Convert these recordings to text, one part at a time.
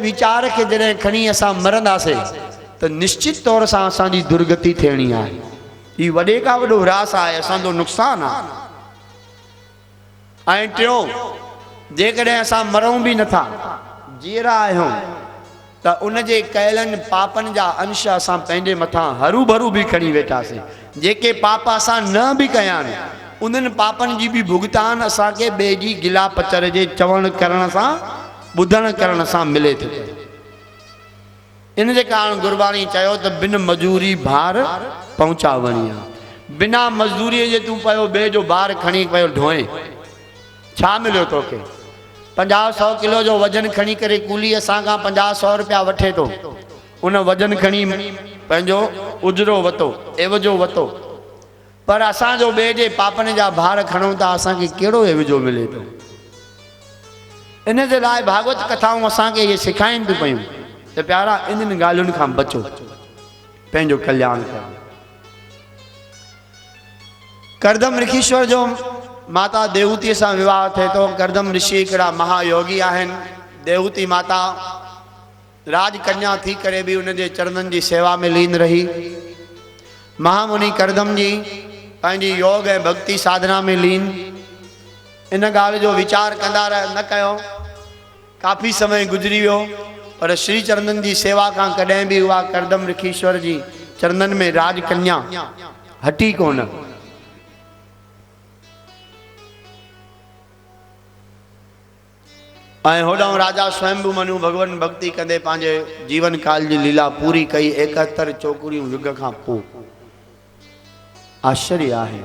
विचार के जॾहिं खणी असां मरंदासीं तो निश्चित तौर से असांजी दुर्गति थियणी आहे। ये वॾे का वॾो ह्रास आहे, असांजो नुक़सान आहे। ऐं टियों, जेकॾहिं असां मरूं भी नथा, जीअरा आहियूं, त उन जे कयलनि पापनि जा अंश असां पंहिंजे मथां हरू भरू भी खणी वेठासीं। जेके पाप असां न भी कया आहिनि, उन्हनि पापनि जी भी भुगतान असांखे ॿिए जी गिला पचर जे चवण करण सां, ॿुधण करण सां मिले थो। इन जे कारण गुरबाणी चयो त बिन मजूरी भार पहुचावणी आहे। बिना मजदूरी जे तूं पियो ॿिए जो भार खणी पियो ढोए, छा मिलियो तोखे? 50-100 किलो जो वजन खणी करे कूली असां खां 50-100 रुपया वठे थो। उन वजन खणी पंहिंजो उजरो वतो, एवजो वतो, पर असांजो ॿिए जे पापनि जा भार खणूं था, असांखे कहिड़ो एवजो मिले थो? इन जे लाइ भागवत कथाऊं असांखे इहे सेखारीनि थियूं पयूं त प्यारा, इन्हनि ॻाल्हियुनि खां बचो, पंहिंजो कल्याण कयो। करदम ऋषीश्वर जो माता देवहूतीअ सां विवाह थिए थो। करदम ऋषि हिकिड़ा महायोगी आहिनि। देवहूती माता राजकन्या थी करे भी उन जे चरणनि जी सेवा में लीन रही। महामुनि करदम जी पंहिंजी योग ऐं भक्ति साधना में लीन। इन ॻाल्हि जो वीचार कंदा न कयो। काफ़ी समय गुजरी वियो, पर श्री चरणनि जी सेवा खां कॾहिं भी उहा करदम ऋषीश्वर जी चरणनि में राजकन्या हटी कोन। ऐं होॾां राजा स्वयंभू मनु भगवान भक्ति कंदे पंहिंजे जीवन काल जी लीला पूरी कई। 71 चोकरियूं युग खां पोइ। आश्चर्य आहे।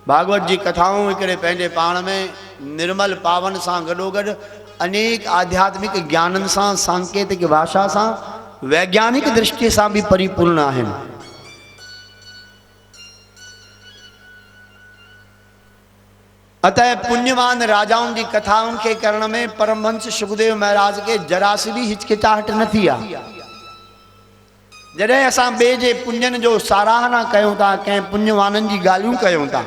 भागवत जी कथाऊं हिकिड़े पंहिंजे पाण में निर्मल पावन सां गॾोगॾु अनेक आध्यात्मिक ज्ञाननि सां, सांकेतिक भाषा सां, वैज्ञानिक दृष्टि सां भी परिपूर्ण आहिनि। अतः पुण्यवान राजाउनि जी कथाउनि के करण में परमहंस सुखदेव महाराज के जरा सी भी हिचकिचाहट न थी आहे। जॾहिं असां ॿिए जे पुण्यनि जो साराहना कयूं था, कंहिं पुण्यवाननि जी ॻाल्हियूं कयूं था,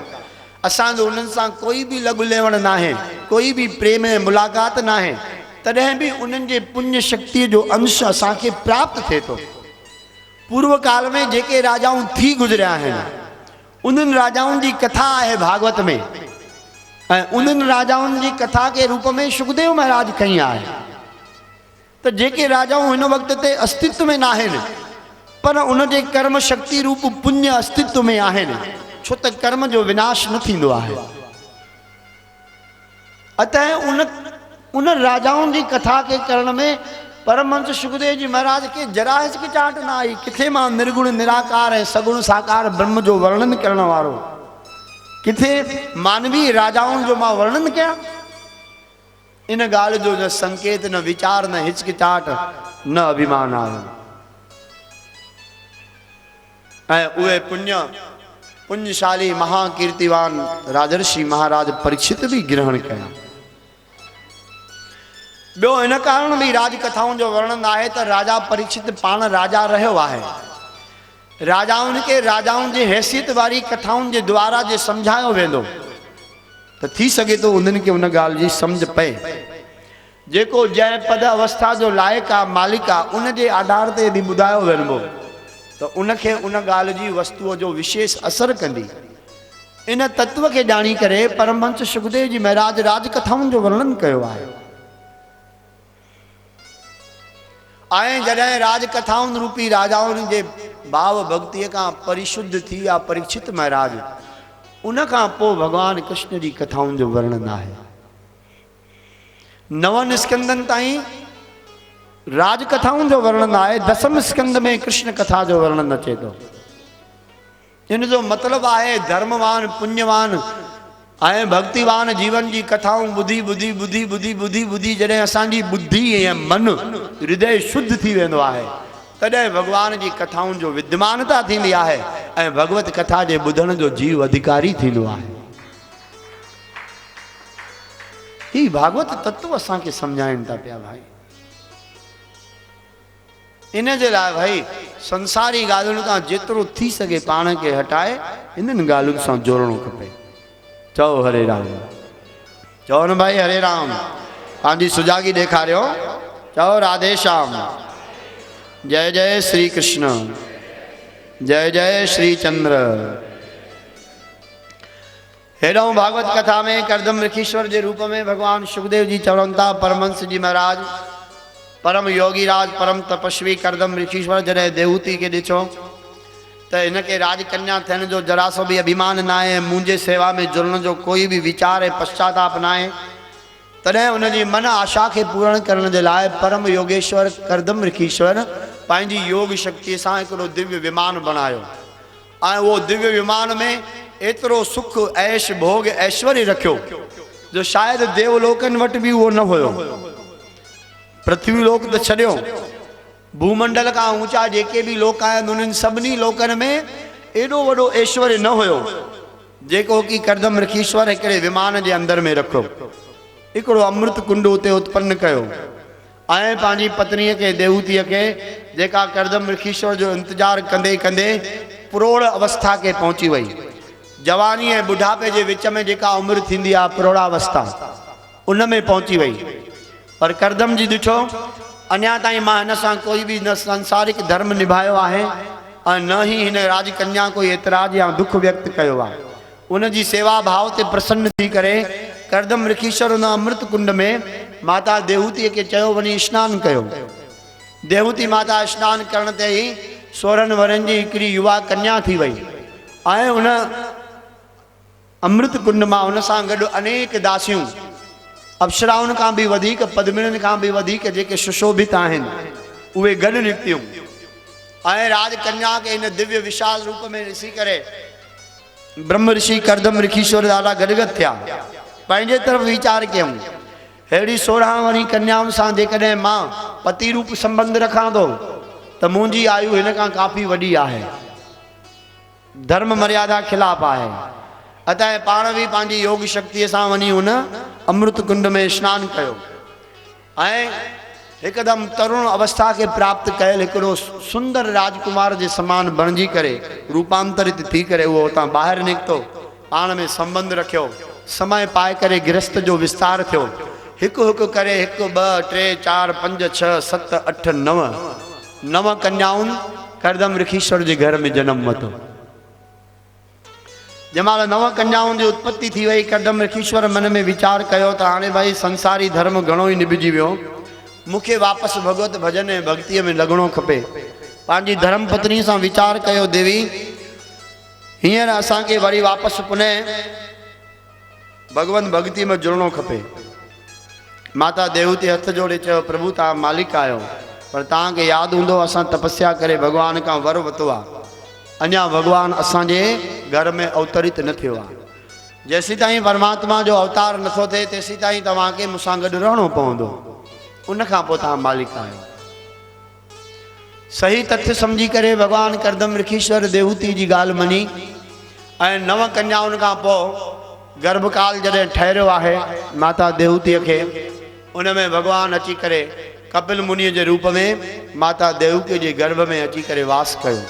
असांजो उन्हनि सां कोई भी लॻु लेवण न आहे, कोई भी प्रेम ऐं मुलाक़ात न आहे, तॾहिं भी उन्हनि जे पुण्य शक्तिअ जो अंश असांखे प्राप्त थिए थो। पूर्व काल में जेके राजाऊं थी गुज़रिया आहिनि, उन्हनि राजाउनि जी कथा आहे भागवत में, ऐं उन्हनि राजाउनि जी कथा के रूप में सुखदेव महाराज कई आहे। त जेके राजाऊं हिन वक़्त ते अस्तित्व में न आहिनि, पर उन जे कर्म शक्ति रूप पुण्य अस्तित्व में आहिनि, छो त कर्म जो विनाश न थींदो आहे। अतः उन राजाउनि जी कथा के करण में परमहंस सुखदेव जी महाराज के जरा हिचकिचाहट न आई। किथे मां निर्गुण निराकार ऐं सगुण साकार ब्रह्म जो वर्णन करण वारो, किथे मानवी राजाउनि जो मां वर्णन कयां। इन ॻाल्हि जो न संकेत, न विचार, न हिचकिचाहट, न अभिमान आयो। ऐं उहे पुण्यशाली महाकीर्तिवान राजर्षि महाराज परीक्षित भी ग्रहण कया। ॿियो इन कारण भी राजकथाउनि जो वर्णन आहे त राजा परीक्षित पाण राजा रहियो आहे। राजाउनि के राजाउनि जी हैसियत वारी कथाउनि जे द्वारा जे सम्झायो वेंदो त थी सघे तो उन्हनि खे उन ॻाल्हि जी सम्झ पए। जेको जंहिं पद अवस्था जो लाइक़ु आहे, मालिक आहे, उन जे आधार ते भी ॿुधायो वञिबो त उनखे उन ॻाल्हि जी वस्तुअ जो विशेष असर कंदी। इन तत्व के ॼाणी करे परमहंस सुखदेव जी महाराज राजकथाउनि जो वर्णन कयो आहे। ऐं जॾहिं राजकथाउनि रूपी राजाउनि जे भाव भक्तिअ खां परिशुद्ध थी विया परीक्षित महाराज, उन खां पोइ भगवान कृष्ण जी कथाउनि जो वर्णन आहे। 9 स्कंदनि ताईं राजकथाउनि जो वर्णन आहे। 10वें स्कंद में कृष्ण कथा जो वर्णन अचे थो। इन जो मतिलबु आहे धर्मवान, पुण्यवान ऐं भक्तिवान जीवन जी कथाऊं ॿुधी ॿुधी ॿुधी ॿुधी ॿुधी ॿुधी जॾहिं असांजी बुद्धि ऐं मन हृदय शुद्ध थी वेंदो आहे, तॾहिं भगवान जी कथाउनि जो विद्यमानता थींदी आहे ऐं भगवत कथा जे ॿुधण जो जीव अधिकारी थींदो आहे। ही भागवत तत्व असांखे सम्झाइनि था पिया भाई। इन जे लाइ भाई संसारी ॻाल्हियुनि खां जेतिरो थी सघे पाण खे हटाए इन्हनि ॻाल्हियुनि सां जोड़णो खपे। चओ हरे राम। चओ न भाई हरे राम। पंहिंजी सुजागी ॾेखारियो। चओ राधे श्याम। जय जय श्री कृष्ण, जय जय श्री चंद्र। हेॾों भागवत कथा में करदम ऋखीश्वर के रूप में भगवान सुखदेव जी चवनि था, परमहंस जी महाराज परम योगी राज परम तपस्वी करदम ऋखीश्वर जॾहिं देवहूति के ॾिठो तो इनके राजकन्या थियण जो जरा सो भी अभिमान ना है, मुंहिंजे सेवा में जुड़न जो कोई भी विचार है पश्चाताप ना है, तॾहिं उनजी मन आशा के पूर्ण करण जे लाइ परम योगेश्वर करदम ऋखीश्वर पंहिंजी योग शक्ति से हिकिड़ो दिव्य विमान बनायो। ऐं वो दिव्य विमान में एतिरो सुख ऐश भोग ऐश्वर्य रखियो जो शायद देवलोकन वटि भी वो न हुयो। पृथ्वी लोक तो छॾियो, भूमंडल का ऊंचा जेके भी लोक आहिनि उन्हनि सभिनी लोकन में एॾो वॾो ऐश्वर्य न हुयो जेको कि करदम ऋखीश्वर हिकिड़े विमान जे अंदर में रखो, हिकिड़ो अमृत कुंड उते उत्पन्न कयो ऐं पंहिंजी पत्नीअ के देवहूतीअ के जेका करदम ऋखीश्वर जो इंतजार कंदे कंदे प्रौढ़ अवस्था के पहुंची वई। जवानी ऐं बुढ़ापे के विच में जेका उम्र थींदी आहे प्रौढ़ावस्था उन में पहुंची वई। पर करदम जी ॾिठो अञा ताईं मां हिन सां कोई भी न संसारिक धर्म निभायो आहे और न ही हिन राजकन्या कोई एतराज या दुख व्यक्त कयो आहे। उन जी सेवा भाव से प्रसन्न थी करे करदम ऋखीश्वर उन अमृत कुंड में माता देवहूति के चयो वञी स्नान कयो। देवहूति माता स्नान करण ते ही 16 वरन जी हिकिड़ी युवा कन्या थी वई ऐं उन अमृत कुंड में उन सां गॾु अनेक दासियों अप्सराउन का भी वधिक पद्मिनिन का भी वधिक जेके सुशोभित आहिनि उहे गॾु निकितियूं ऐं राजकन्या के इन दिव्य विशाल रूप में ॾिसी करे ब्रह्म ऋषि करदम ऋखीश्वर ॾाढा गदगद थिया, पंहिंजे तरफ वीचार कयूं अहिड़ी 16 वरी कन्याउनि सां जेकॾहिं मां पति रूप संबंध रखां थो त मुंहिंजी आयु हिन खां काफ़ी वॾी आहे, धर्म मर्यादा खिलाफ आहे। अतः पाण भी पंहिंजी योग शक्ति सां वञी उन अमृत कुंड में स्नान कयो ऐं एकदम तरुण अवस्था के प्राप्त कयल हिकिड़ो सुंदर राजकुमार जे समान बणजी करे रूपांतरित थी करे वो उतां ॿाहिरि निकितो, पाण में संबंध रखियो, समय पाए करे गृहस्थ जो विस्तार थियो। हिकु हिकु करे 1 2 3 4 5 6 7 8 9 कन्याउनि करदम ऋखीश्वर जे घर में जन्म वरितो। जंहिंमहिल 9 कन्याउनि जी उत्पत्ति थी वई करदम ऋखीश्वर मन में विचार कयो त हाणे भाई संसारी धर्म घणो ई निभिजी वियो, मूंखे वापसि भगवत भजन ऐं भक्तीअ में लॻणो खपे। पंहिंजी धर्म पत्नी सां विचार कयो, देवी हींअर असांखे वरी वापसि पुनः भगवंत भक्ति में जुड़णो खपे। माता देवहूति हथ जोड़े चयो, प्रभु तव्हां मालिक आहियो, पर तव्हांखे यादि हूंदो असां तपस्या करे भगवान खां वर वरितो आहे, अञा भगवान असांजे घर में अवतरित न थियो आहे। जेसीं ताईं परमात्मा जो अवतार नथो थिए तेसीं ताईं तव्हांखे मूंसां गॾु रहणो पवंदो, उन खां पोइ तव्हां मालिक आहियो। सही तथ्य समझी करे भगवान करदम ऋखीश्वर देवहूति जी ॻाल्हि मनी ऐं 9 कन्याउनि खां पोइ गर्भकाल जॾहिं ठहिरियो आहे माता देवहूतिअ खे, उन में भगवान अची करे कपिल मुनीअ जे रूप में माता देवहूतिअ जे गर्भ में अची करे वास कयो।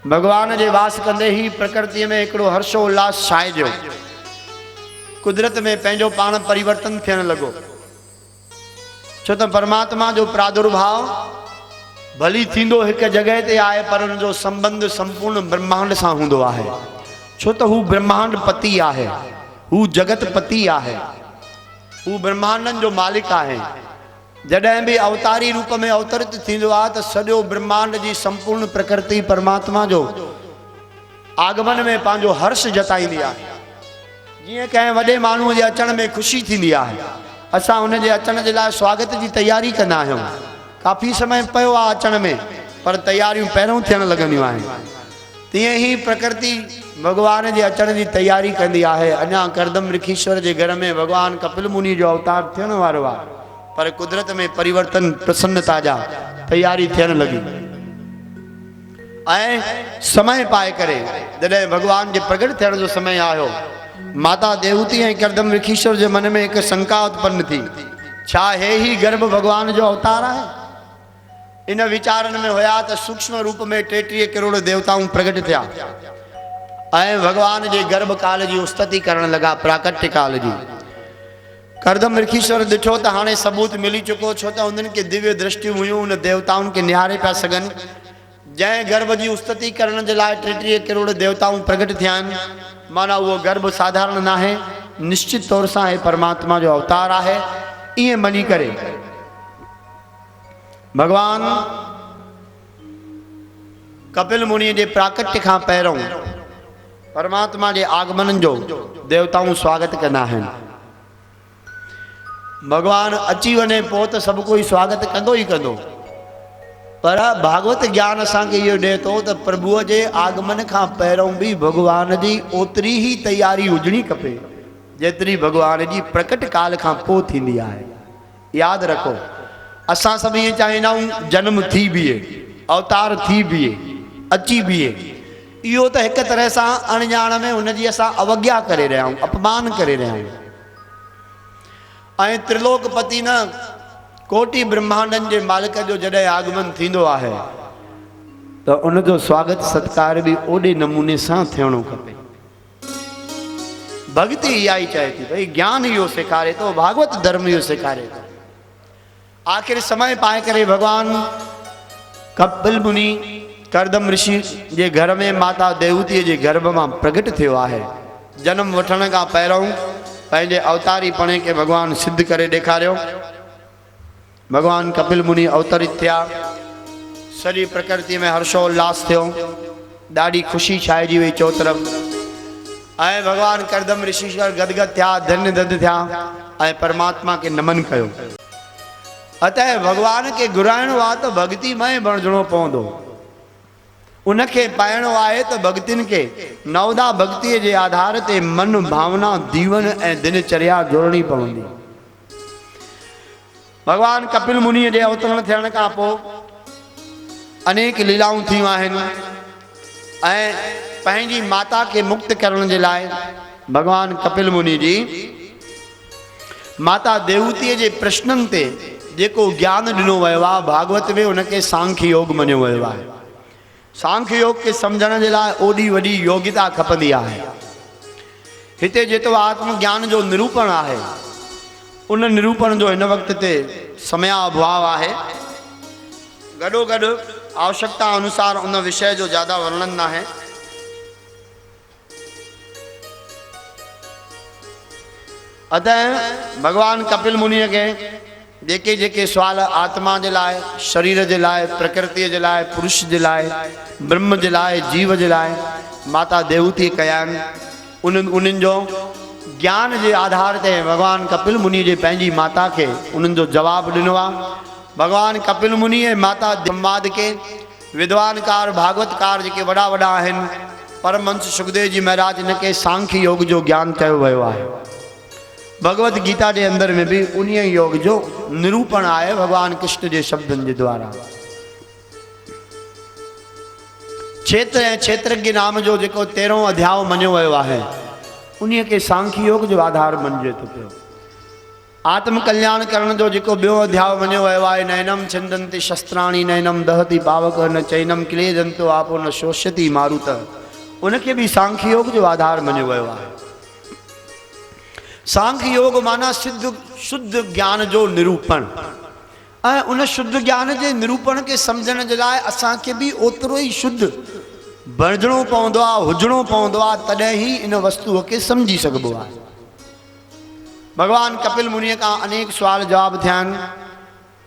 भगवान जे वास कंदे ही प्रकृति में हिकिड़ो हर्षो उल्लास छाइजो, कुदरत में पंहिंजो पाण परिवर्तन थियण लॻो। छो त परमात्मा जो प्रादुर्भाव भली थींदो हिक जगह ते आहे पर उन जो संबंध संपूर्ण ब्रह्मांड सां हूंदो आहे। छो त हू ब्रह्मांड पति आहे, हू जगत पति आहे, हू ब्रह्मांडन जो मालिक आहे। जॾहिं भी अवतारी रूप में अवतरित थींदो आहे त सॼो ब्रह्मांड जी संपूर्ण प्रकृति परमात्मा जो आगमन में पंहिंजो हर्ष जताईंदी आहे। जीअं कंहिं वॾे माण्हूअ जे अचण में ख़ुशी थींदी आहे, असां उन जे अचण जे लाइ स्वागत जी तैयारी कंदा आहियूं। काफ़ी समय पियो आहे अचण में पर तैयारियूं पहिरों थियण लॻंदियूं आहिनि। तीअं ही प्रकृति भगवान जे अचण जी तैयारी कंदी आहे। अञा करदम ऋखीश्वर जे घर में भगवान कपिल मुनि जो अवतार थियण वारो आहे, पर कुदरत में परिवर्तन प्रसन्नता जा तैयारी थियण लगी। ऐं समय पाए करे जॾहिं भगवान जे प्रगट थियण जो समय आयो, माता देवहूति ऐं करदम ऋखीश्वर जे मन में एक शंका उत्पन्न थी, छा हे ही गर्भ भगवान जो अवतार आहे? इन विचारन में होया तो सूक्ष्म रूप में 33 करोड़ देवताऊं प्रगट थिया ऐं भगवान जे गर्भ काल जी उस्तति करण लगा, प्राकट्य काल जी। करदम ऋषीश्वर ॾिठो त हाणे सबूत मिली चुको, छो त उन्हनि खे दिव्य दृष्टियूं हुयूं, उन देवताउनि खे निहारे पिया सघनि। जंहिं गर्भ जी उस्तति करण जे लाइ 33 करोड़ देवताऊं प्रगट थिया आहिनि, माना उहो गर्भ साधारण न आहे, निश्चित तौर सां हे परमात्मा जो अवतार आहे। ईअं मञी करे भगवान कपिल मुनि जे प्राकट्य खां पहिरों परमात्मा जे आगमन जो देवताऊं स्वागत कंदा आहिनि। भगवान अची वञे पोइ त सभु कोई स्वागत कंदो ई कंदो, पर भागवत ज्ञान असांखे इहो ॾिए थो त प्रभुअ जे आगमन खां पहिरों बि भगवान जी ओतिरी ई तयारी हुजणी खपे जेतिरी भगवान जी प्रकट काल खां पोइ थींदी आहे। यादि रखो, असां सभु ईअं चाहींदा आहियूं जन्म थी बीहे, अवतार थी बीहे, अची बीहे। इहो त हिकु तरह सां अणॼाण में हुनजी असां अवज्ञा करे रहिया आहियूं, अपमान करे रहिया आहियूं। ऐं त्रिलोकपति न कोटि ब्रह्मांडनि जे मालिक जो जॾहिं आगमन थींदो आहे त उनजो स्वागत सत्कार बि ओॾे नमूने सां थियणो खपे। भक्ति इहा ई चए थी, भई ज्ञान इहो सेखारे थो, भागवत धर्म इहो सेखारे थो। आख़िर समय पाए करे भगवान कपिल मुनि करदम ऋषि जे घर में माता देवतीअ जे गर्भ मां प्रगट थियो आहे। जन्म वठण खां पहिरों पंहिंजे अवतारी पणे खे भगवान सिद्ध करे ॾेखारियो। भगवान कपिल मुनि अवतरित थिया, सॼी प्रकृति में हर्षोल्लास थियो, ॾाढी ख़ुशी छाइजी वई चो तरफ़। ऐं भगवान करदम ऋषीश्वर गदगद थिया, धन्य धन्य थिया ऐं परमात्मा खे नमन कयो। अतः भगवान खे घुराइणो आहे त भक्तिमय बणिजणो पवंदो, उनखे पाइणो आहे त भक्तिन खे नवदा भक्तिअ जे आधार ते मन भावना जीवन ऐं दिनचर्या जोड़नी पवंदी। भगवान कपिल मुनि जे अवतरण थियण खां पोइ अनेक लीलाऊं थियूं आहिनि ऐं पंहिंजी माता खे मुक्त करण जे लाइ भगवान कपिल मुनि जी माता देवतीअ जे प्रश्ननि ते जेको ज्ञान ॾिनो वियो आहे भागवत में, उनखे सांख्य योग मञियो वियो आहे। सांख्य योग खे सम्झण जे लाइ ओॾी वॾी योग्यता खपंदी आहे। हिते जेतिरो आत्मज्ञान जो निरूपण आहे, उन निरूपण जो हिन वक़्त ते समयाभाव आहे। गॾोगॾु आवश्यकता अनुसार उन विषय जो ज़्यादा वर्णन न आहे। अतः भगवान कपिल मुनि खे जेके जेके सवाल आत्मा जे लाइ, शरीर जे लाइ, प्रकृति जे लाइ, पुरुष जे लाइ, ब्रह्म जे लाइ, जीव जे लाइ माता देवती कया आहिनि, उन्हनि जो ज्ञान जे आधार ते भगवान कपिल मुनि जे पंहिंजी माता खे उन्हनि जो जवाबु ॾिनो आहे। भगवान कपिल मुनि ऐं माता ब्रह्माद के विद्वानकार भागवतकार जेके वॾा वॾा आहिनि, परमहंस सुखदेव जी महाराज हिनखे सांख्य योग जो ज्ञान कयो वियो आहे। भगवत गीता के अंदर में भी उन्हीं योग जो निरूपण आए भगवान कृष्ण के शब्दन के द्वारा। क्षेत्र ए क्षेत्रज्ञ नाम जो जो 13 अध्याय मञियो वियो आहे, उन्हीं के सांख्य योग जो आधार मञिजे तो पियो। आत्म कल्याण करण जो जो बो अध्याय मञियो वियो आहे, नैनम छिंदन्ति शस्त्राणि नैनम दहति पावक न चैनम क्लेदंतो आपो न शोष्यति मारुत, उनके भी सांख्य योग जो आधार मञियो वियो आहे। सांख्य योग माना शुद्ध ज्ञान जो निरूपण, ऐं उन शुद्ध ज्ञान के निरूपण के समझण जे लाइ असांखे भी ओतिरो ही शुद्ध बणिजणो पवंदो आहे, हुजणो पवंदो आहे, तॾहिं ही इन वस्तुअ खे समझी सघिबो आहे। भगवान कपिल मुनि का अनेक सवाल जवाब थिया आहिनि।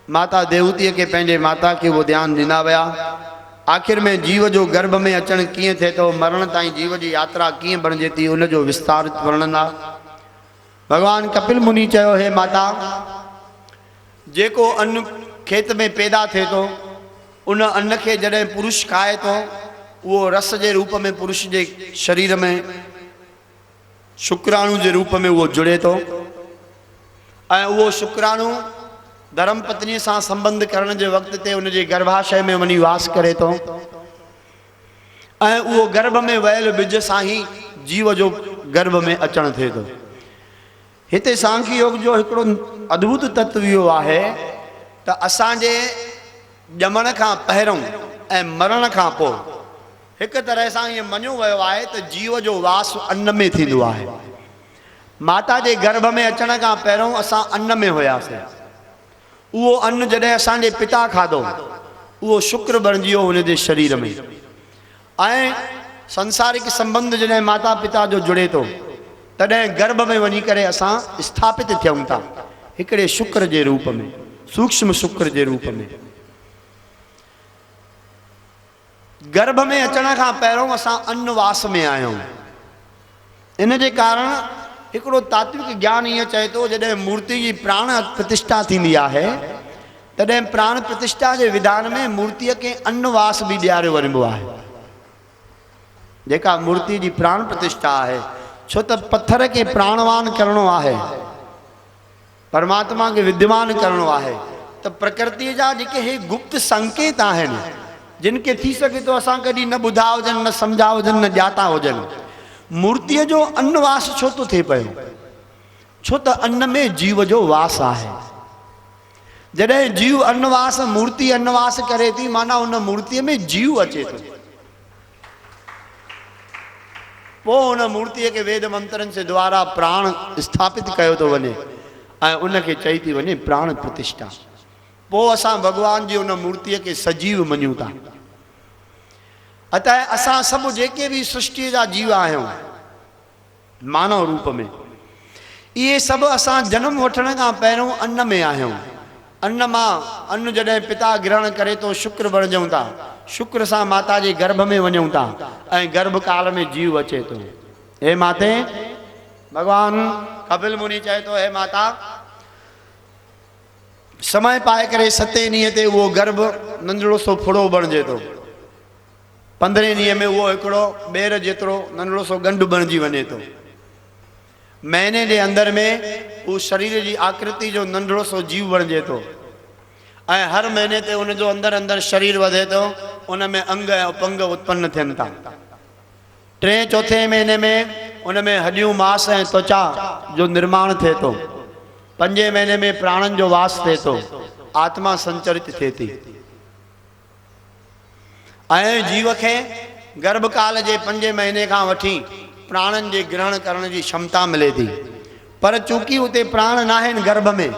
माता देवतीअ के पंहिंजे माता के वो ध्यान ॾिना विया। आखिर में जीव जो गर्भ में अचण कीअं थिए थो, मरण ताईं जीव जी यात्रा कीअं बणिजे थी, उन जो विस्तारित वर्णन आहे। भगवान कपिल मुनि चयो, हे माता, जेको अन्न खेत में पैदा थे तो उन अन्न के जॾहिं पुरुष खाए तो वो रस के रूप में पुरुष के शरीर में शुक्राणु के रूप में वो जुड़े तो, ऐं वो शुक्राणु धर्म पत्नी से संबंध करण के वक्त ते उन जे गर्भाशय में वनी वास करे तो, ऐं वो गर्भ में वयल बिज सां ही जीव जो गर्भ में अचण थे तो। हिते सांख्य योग जो हिकिड़ो अद्भुत तत्व इहो आहे त असांजे ॼमण खां पहिरों ऐं मरण खां पोइ हिकु तरह सां ईअं मञियो वियो आहे त जीव जो वास अन्न में थींदो आहे। माता जे गर्भ में अचण का पहिरों असां अन्न में हुयासीं। उहो अन्न जॾहिं असांजे पिता खाधो उहो शुक्र बणिजी वियो हुन जे शरीर में। ऐं संसारिक संबंध जॾहिं माता पिता जो जुड़े थो तॾहिं गर्भ में वञी करे असां स्थापित थियूं था हिकिड़े शुक्र जे रूप में, सूक्ष्म शुक्र जे रूप में। गर्भ में अचण खां पहिरों असां अन्नवास में आहियूं। इन जे कारण हिकिड़ो तात्विक ज्ञान ईअं चए थो जॾहिं मूर्ति जी प्राण प्रतिष्ठा थींदी आहे तॾहिं प्राण प्रतिष्ठा जे विधान में मूर्तिअ खे अन्नवास बि ॾियारियो वञिबो आहे। जेका मूर्ति जी प्राण प्रतिष्ठा आहे, छो त पत्थर खे प्राणवान करणो आहे, परमात्मा खे विद्यमान करणो आहे, त प्रकृति जा जेके हे गुप्त संकेत आहिनि जिनके थी सके तो असां कॾहिं न ॿुधा हुजनि, न सम्झा हुजनि, न ॼाता हुजनि, मूर्तिअ जो अन्नवास छो थो थिए पियो? छो त अन्न में जीव जो वास आहे। जॾहिं जीव अन्नवास, मूर्ति अन्नवास करे थी, माना उन मूर्तिअ में जीव अचे थो। पोइ उन मूर्तिअ खे वेद मंत्रनि से द्वारा प्राण स्थापित कयो थो वञे ऐं उनखे चई थी वञे प्राण प्रतिष्ठा। पोइ असां भॻवान जी उन मूर्तिअ खे सजीव मञूं था। अतः असां सभु जेके भी सृष्टि जा जीव आहियूं मानव रूप में, इहे सभु असां जन्म वठण खां पहिरों अन्न में आहियूं। अन्न मां अन्न जॾहिं पिता ग्रहण करे तो शुक्र बणजूं था, शुक्र सां माता जे गर्भ में वञूं था ऐं गर्भ काल में जीव अचे थो। हे माते, भगवान कपिल मुनि चए थो, हे माता, समय पाए करे 7 ॾींहं ते उहो गर्भ नंढड़ो सो फुड़ो बणिजे थो। 15 ॾींहं में उहो हिकिड़ो ॿेर जेतिरो नंढड़ो सो गंढ बणिजी वञे थो। महीने जे अंदर में उहो शरीर जी आकृति जो नंढड़ो सो जीव बणिजे थो ऐं हर महीने ते उन जो अंदर अंदर शरीर वधे थो, उन में अंग ऐं उपंग उत्पन्न थियनि था। 3-4 महीने में उन में हड्डियूं, मांस ऐं त्वचा जो निर्माण थिए थो। 5 महीने में प्राणन जो वास थिए थो, आत्मा संचरित थिए थी ऐं जीव खे गर्भकाल जे 5 महीने खां वठी प्राणन जे ग्रहण करण जी क्षमता मिले थी। पर चूंकि उते प्राण न आहिनि गर्भ में,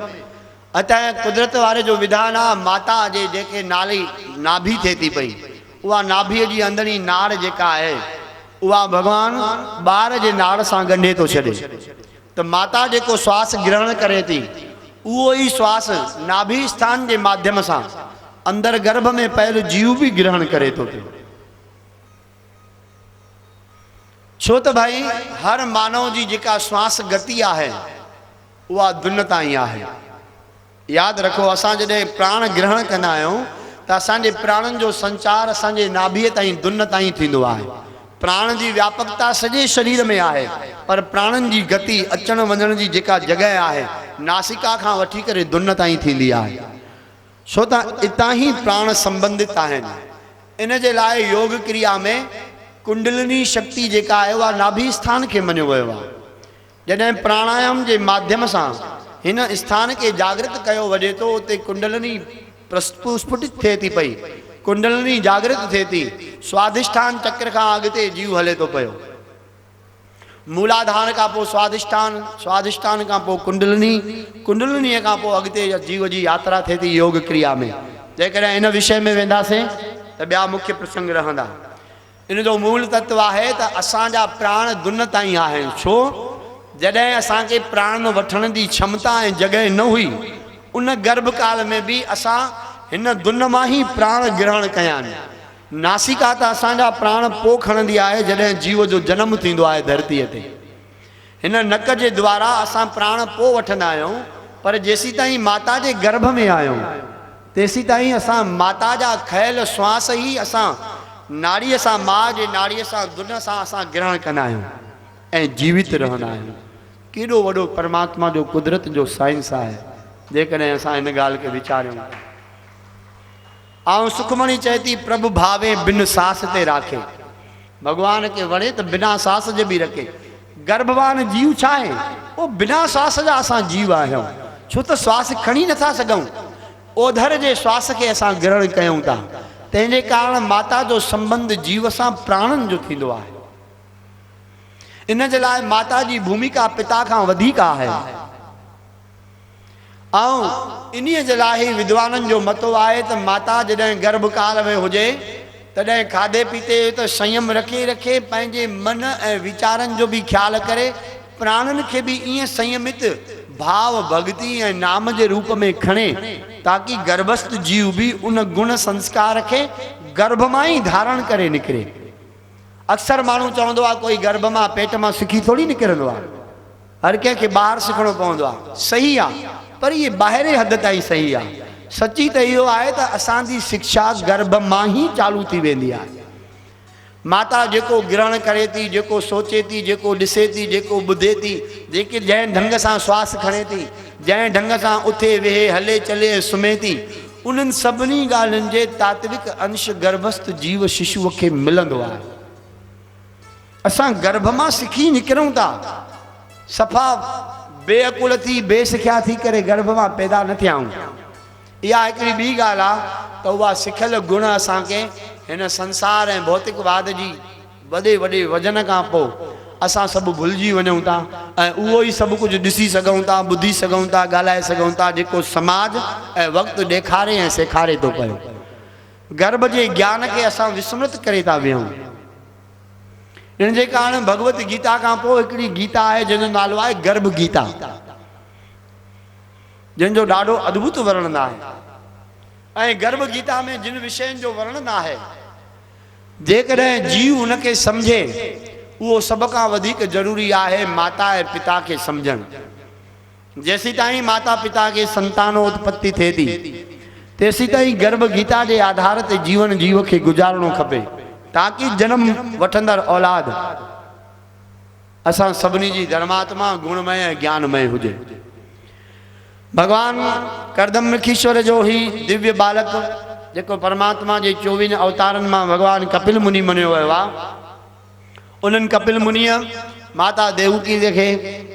अतः कुदरत वारे जो विधान आहे, माता जे जेके नाभि थिए थी पई, उहा नाभिअ जी अंदरी नाड़ जेका आहे उहा भगवान ॿार जे नाड़ सां ॻंढे थो छॾे। त माता जेको श्वास ग्रहण करे थी उहो ई श्वास नाभि स्थान जे माध्यम सां अंदर गर्भ में पयल जीव भी ग्रहण करे तो। छो त भाई हर मानव जी जेका श्वास गति आहे उहा दुन ताईं आहे। याद रखो, असां जॾहिं प्राण ग्रहण कंदा आहियूं त असांजे प्राणन जो संचार असांजे नाभिअ ताईं, दुन ताईं थींदो आहे। प्राण जी व्यापकता सॼे शरीर में आहे, पर प्राणन जी गति अचण वञण जी जेका जगह आहे नासिका खां वठी करे दुन ताईं थींदी आहे। छो त इतां ही प्राण संबंधित आहिनि। इन जे लाइ योग क्रिया में कुंडलिनी शक्ति जेका आहे उहा नाभि स्थान खे मञियो वियो आहे। जॾहिं प्राणायाम जे माध्यम सां हिन स्थान खे जागृत कयो वञे थो, उते कुंडलिनी स्फुटित थिए थी पई, कुंडलिनी जागृत थिए थी। स्वाधिष्ठान चक्र खां अॻिते जीव हले थो पियो। मूलाधार खां पोइ स्वाधिष्ठान, स्वाधिष्ठान खां पोइ कुंडलिनी, कुंडलिनीअ खां पोइ अॻिते जीव जी यात्रा थिए थी योग क्रिया में। जेकॾहिं इन विषय में वेंदासीं त ॿिया मुख्य प्रसंग रहंदा। इन जो मूल तत्व आहे त असांजा प्राण दुन ताईं आहिनि। छो? जॾहिं असांखे प्राण वठण जी क्षमता ऐं जगह न हुई, उन गर्भकाल में भी असां हिन दुन मां ही प्राण ग्रहण कया आहिनि। नासिका त असांजा प्राण पोइ खणंदी आहे जॾहिं जीव जो जन्म थींदो आहे धरतीअ ते। हिन नक जे द्वारा असां प्राण पोइ वठंदा आहियूं, पर जेसीं ताईं माता जे गर्भ में आहियूं तेसीं ताईं असां माता जा खयल श्वास ही असां नाड़ीअ सां, मां जे नाड़ीअ सां, दुन सां असां ग्रहण कंदा आहियूं ऐं जीवित रहंदा आहियूं। केॾो वॾो परमात्मा जो कुदरत जो साइंस आहे जेकॾहिं असां हिन ॻाल्हि खे वीचारियूं। ऐं सुखमणी चए थी, प्रभु भावे बिन सांस ते राखे। भगवान खे वणे त बिना सांस जे भी रखे। गर्भवान जीव छा आहे? वो बिना सांस जा असां जीव आहियूं। छो त श्वास खणी नथा सघूं, ओधर जे श्वास खे असां ग्रहण कयूं था। तंहिंजे कारण माता जो संबंध जीव सां प्राणन जो थींदो आहे। इन जे लाइ माता जी भूमिका पिता खां वधीक आहे। ऐं इन्हीअ जे लाइ ही विद्वाननि जो मतो आहे त माता जॾहिं गर्भकाल में हुजे तॾहिं खाधे पीते त संयम रखे रखे, पंहिंजे मन ऐं वीचारनि जो बि ख्यालु करे, प्राणनि खे बि ईअं संयमित भाव भक्ति ऐं नाम जे रूप में खणे, ताकि गर्भस्थ जीव भी उन गुण संस्कार खे गर्भ मां ई धारण करे निकिरे। अक्सर माण्हू चवंदो आहे कोई गर्भ मां पेट मां सिखी थोड़ी निकिरंदो आहे, हर कंहिंखे ॿाहिरि सिखणो पवंदो आहे। सही आहे, पर इहे ॿाहिरे हद ताईं सही आहे। सची त इहो आहे त असांजी शिक्षा गर्भ मां ई चालू थी वेंदी आहे। माता जेको ग्रहण करे थी, जेको सोचे थी, जेको ॾिसे थी, जेको ॿुधे थी, जेके जंहिं ढंग सां श्वास खणे थी, जंहिं ढंग सां उथे वेहे हले चले सुम्हे थी, उन्हनि सभिनी ॻाल्हियुनि जे तात्विक अंश गर्भस्थ जीव शिशुअ खे मिलंदो आहे। असां गर्भ मां सिखी निकिरूं था, सफ़ा बेअकुल थी बेसिखिया थी करे गर्भ मां पैदा न थिया आहियूं। इहा हिकिड़ी ॿी ॻाल्हि आहे त उहा सिखियल गुण असांखे हिन संसार ऐं भौतिकवाद जी वॾे वॾे वजन खां पोइ असां सभु भुलिजी वञूं था ऐं उहो ई सभु कुझु ॾिसी सघूं था, ॿुधी सघूं था, ॻाल्हाए सघूं था, जेको समाज ऐं वक़्तु ॾेखारे ऐं सेखारे थो पियो। गर्भ जे ज्ञान खे असां विस्मृत करे था वेहूं। इन जे कारण भगवत गीता खां पोइ हिकिड़ी गीता आहे जंहिंजो नालो आहे गर्भ गीता, जंहिंजो ॾाढो अद्भुत वर्णन आहे। ऐं गर्भ गीता में जिन विषयनि जो वर्णन आहे, जेकॾहिं जीव उनखे सम्झे, उहो सभ खां वधीक ज़रूरी आहे माता ऐं पिता खे सम्झणु। जेसीं ताईं माता पिता खे संतानोत्पत्ति थिए थी, तेसीं ताईं गर्भ गीता जे आधार ते जीवन जीव खे गुज़ारणो खपे, ताकि जन्म वठंदड़ औलाद असां सभिनी जी धर्मात्मा गुणमय ऐं ज्ञानमय हुजे। भगवान कर्दमृखीश्वर जो ही दिव्य बालक जेको परमात्मा जे 24 अवतारनि मां भगवान कपिल मुनि मञियो वियो आहे, उन्हनि कपिल मुनिअ माता देवकी खे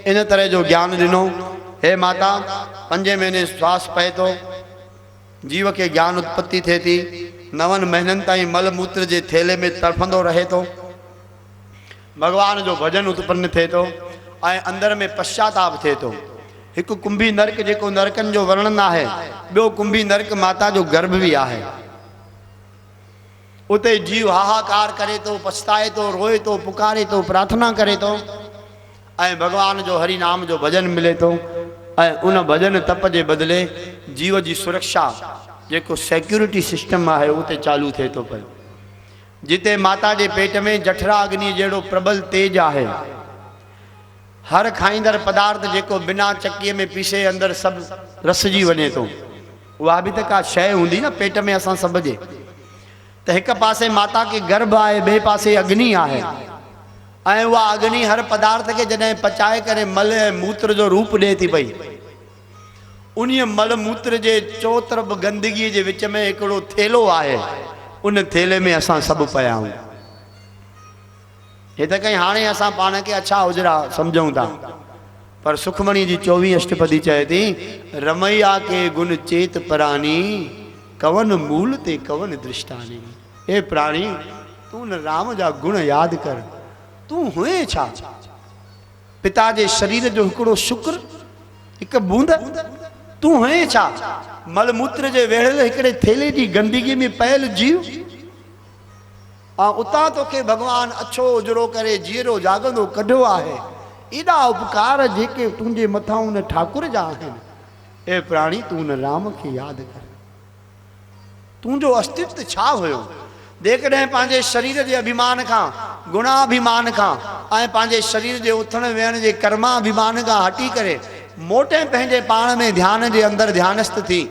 इन तरह जो ज्ञान ॾिनो, हे माता 5 महीने श्वास पए थो, जीव खे ज्ञान उत्पत्ति थिए थी, 9 महीननि ताईं मल मूत्र जे थेले में तड़फंदो रहे थो, भगवान जो भजन उत्पन्न थिए थो ऐं अंदर में पश्चाताप थिए थो। हिकु कुंभी नरक जेको नरकनि जो वर्णन आहे, ॿियो कुंभी नरक माता जो गर्भ भी आहे। उते जीव हाहाकार करे थो, पछताए थो, रोए थो, पुकारे थो, प्रार्थना करे थो ऐं भगवान जो हरि नाम जो भजन मिले थो ऐं उन भजन तप जे बदिले जीव जी सुरक्षा जेको सिक्योरिटी सिस्टम आहे उते चालू थिए थो पियो। जिते माता जे पेट में जठरा अग्नि जहिड़ो प्रबल तेज आहे, हर खाईंदड़ पदार्थ जेको बिना चक्कीअ में पीसे अंदर सभु रसजी वञे थो, उहा बि त का शइ हूंदी न पेट में असां सभ जे। त हिकु पासे माता के गर्भ आहे, ॿिए पासे अग्नि आहे ऐं उहा अग्नि हर पदार्थ खे जॾहिं पचाए करे मल ऐं मूत्र जो रूप ॾिए थी पई, उन मल मूत्र जे चो तरफ़ गंदगीअ जे विच में हिकिड़ो थेलो आहे, उन थेले में असां सभु पिया आहियूं। हे त कहीं हाणे असां पाण खे अच्छा हुजरा सम्झूं था, पर सुखमणी जी 24 अष्टपदी चए थी, रमैया के गुण चेत परानी, कवन मूल ते कवन दृष्टानी। हे प्राणी, तू न राम जा गुण यादि कर, तू हुए छा? पिता जे शरीर जो हिकिड़ो शुक्र, हिकु बूंद, तू हुए छा? मलमूत्र जे वेढ़ियल हिकिड़े थेले जी गंदगी में पयल जीव, उतां तोखे भगवान अछो उजरो करे जीअरो जागंदो कढियो आहे। एॾा उपकार जेके तुंहिंजे मथां उन ठाकुर जा आहिनि। ए प्राणी, तू न राम खे यादि कर, तुंहिंजो अस्तित्व छा हुयो? जेकॾहिं पंहिंजे शरीर जे अभिमान खां, गुणाभिमान खां ऐं पंहिंजे शरीर जे उथण वेहण जे कर्माभिमान खां हटी करे मोटे पंहिंजे पाण में ध्यान जे अंदरि ध्यानस्थ थी,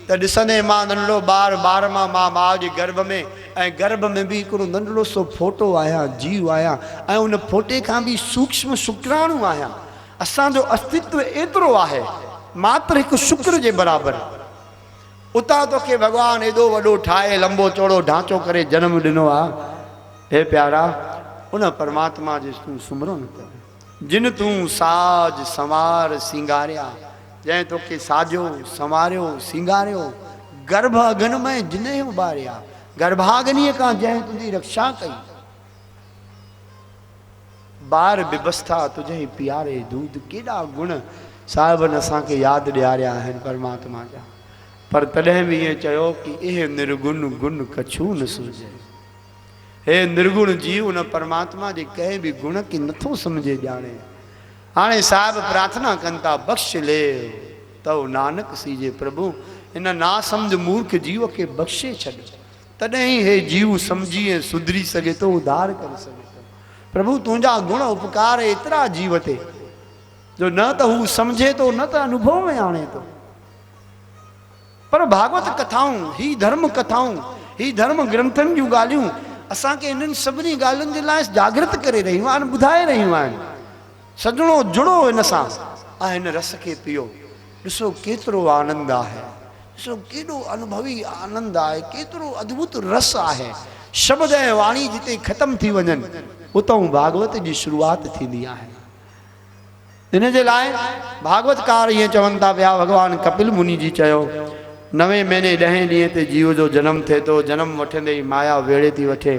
त ॾिसंदे मां नंढड़ो ॿार मां माउ जे गर्भ में, ऐं गर्भ में बि हिकिड़ो नंढड़ो सो फोटो आहियां, जीव आहियां ऐं उन फोटे खां बि सूक्ष्म शुक्राणु आहियां। असांजो अस्तित्व एतिरो आहे, मात्र हिकु शुक्र जे बराबरि। उतां तोखे भगवान एॾो वॾो ठाहे लंबो चौड़ो ढांचो करे जनम ॾिनो आहे। हे प्यारा, उन परमात्मा जे तूं सुमरन कर, जिन तूं साज संवार सिंगारिया, जंहिं तोखे साजो संवारियो सिंगारियो, गर्भ अगन में जिने उॿारिया, गर्भाग्नीअ खां जंहिं तुंहिंजी रक्षा कई, बार व्यवस्था तुझे प्यारे दूध। केॾा गुण साहिबनि असांखे यादि ॾियारिया आहिनि परमात्मा जा, पर तॾहिं बि ईअं चयो कि इहे निर्गुण गुण कछू न सूझे। हे निर्गुण जीव उन परमात्मा जे कंहिं बि गुण खे नथो सम्झे ॼाणे। हाणे साहिब प्रार्थना कनि था, बख़्श ले तव नानक सीजे। प्रभु इन ना सम्झ मूर्ख जीव खे बख़्शे छॾ, तॾहिं ई हे जीव सम्झी ऐं सुधरी सघे थो, उद्धार करे सघे थो। प्रभु तुंहिंजा गुण उपकार एतिरा जीव ते जो न त हू सम्झे थो, न त अनुभव में आणे थो। पर भागवत कथाऊं, ही धर्म कथाऊं, ही धर्म ग्रंथनि जूं ॻाल्हियूं असांखे इन्हनि सभिनी ॻाल्हियुनि जे लाइ जागृत करे रहियूं आहिनि, ॿुधाए रहियूं आहिनि। सजणो जुड़ो इन सां ऐं हिन रस खे पियो। ॾिसो केतिरो आनंद आहे, ॾिसो केॾो अनुभवी आनंद आहे, केतिरो अद्भुत रस आहे। शब्द ऐं वाणी जिते ख़तम थी वञनि उतां भागवत जी शुरूआति थींदी आहे। इन जे लाइ भागवतकार ईअं चवनि था पिया, भॻवान कपिल मुनि जी चयो 9वें महीने 10हें ॾींहं ते जीव जो जनम थिए थो। जनम वठंदे ई माया वेड़े थी वठे।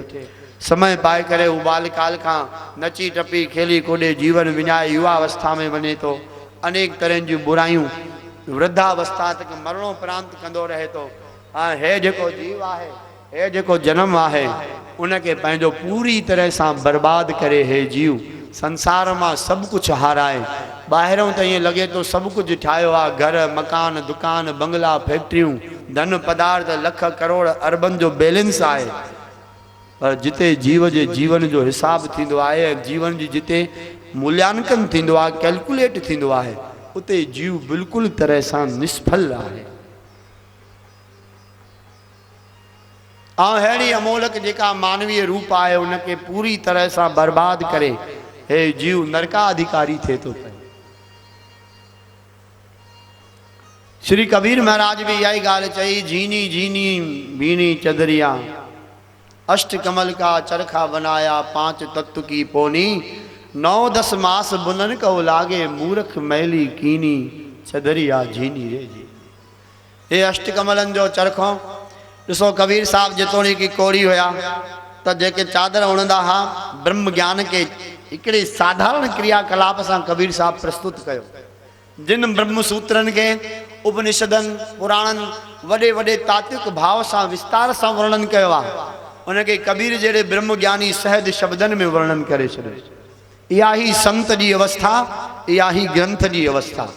समय पाए करे हू बालकाल खां नची टपी खेली कूदे जीवन विञाए युवा अवस्था में वञे थो। अनेक तरह जूं बुरायूं वृद्धावस्था तक मरणोपरांत कंदो रहे थो। ऐं हे जेको जीव आहे, हे जेको जनम आहे, उनखे पंहिंजो पूरी तरह सां बर्बाद करे हे जीव संसार मां सभु कुझु हाराए। ॿाहिरों त ईअं लॻे थो सभु कुझु ठाहियो आहे, घर मकान दुकान बंगला फैक्ट्रियूं धन पदार्थ लख करोड़ अरबनि जो बैलेंस आहे। पर जिते जीव जे जीवन जो हिसाब थींदो आहे, जीवन जी जिते मूल्यांकन थींदो आहे, कैलकुलेट थींदो आहे, उते जीव बिल्कुलु तरह सां निष्फल आहे। ऐं अहिड़ी अमोलक जेका मानवीय रूप आहे उनखे पूरी तरह सां बर्बाद करे हे जीव नरकाधिकारी थिए थो पियो। श्री कबीर महाराज भी यही गाल चई, जीनी जीनी बीनी चदरिया, अष्ट कमल का चरखा बनाया, 5 तत्व की पोनी, 9-10 मास बुनन को लागे, मूर्ख मैली कीनी चदरिया जीनी रे जी। हे अष्ट कमलन जो चरखो ॾिसो, कबीर साहब जेतोणी की कोड़ी हुया त जेके चादर उणंदा हा, ब्रह्म ज्ञान के हिकिड़े साधारण क्रियाकलाप सां कबीर साहब प्रस्तुत कयो। जिन ब्रह्म सूत्रन के उपनिषदन पुराणन वॾे वॾे तात्विक भाव सां विस्तार सां वर्णन कयो आहे, उनके कबीर जहिड़े ब्रह्म ज्ञानी सहज शब्दन में वर्णन करे छॾियो। इहा ही संत जी अवस्था, इहा ही ग्रंथ जी अवस्था।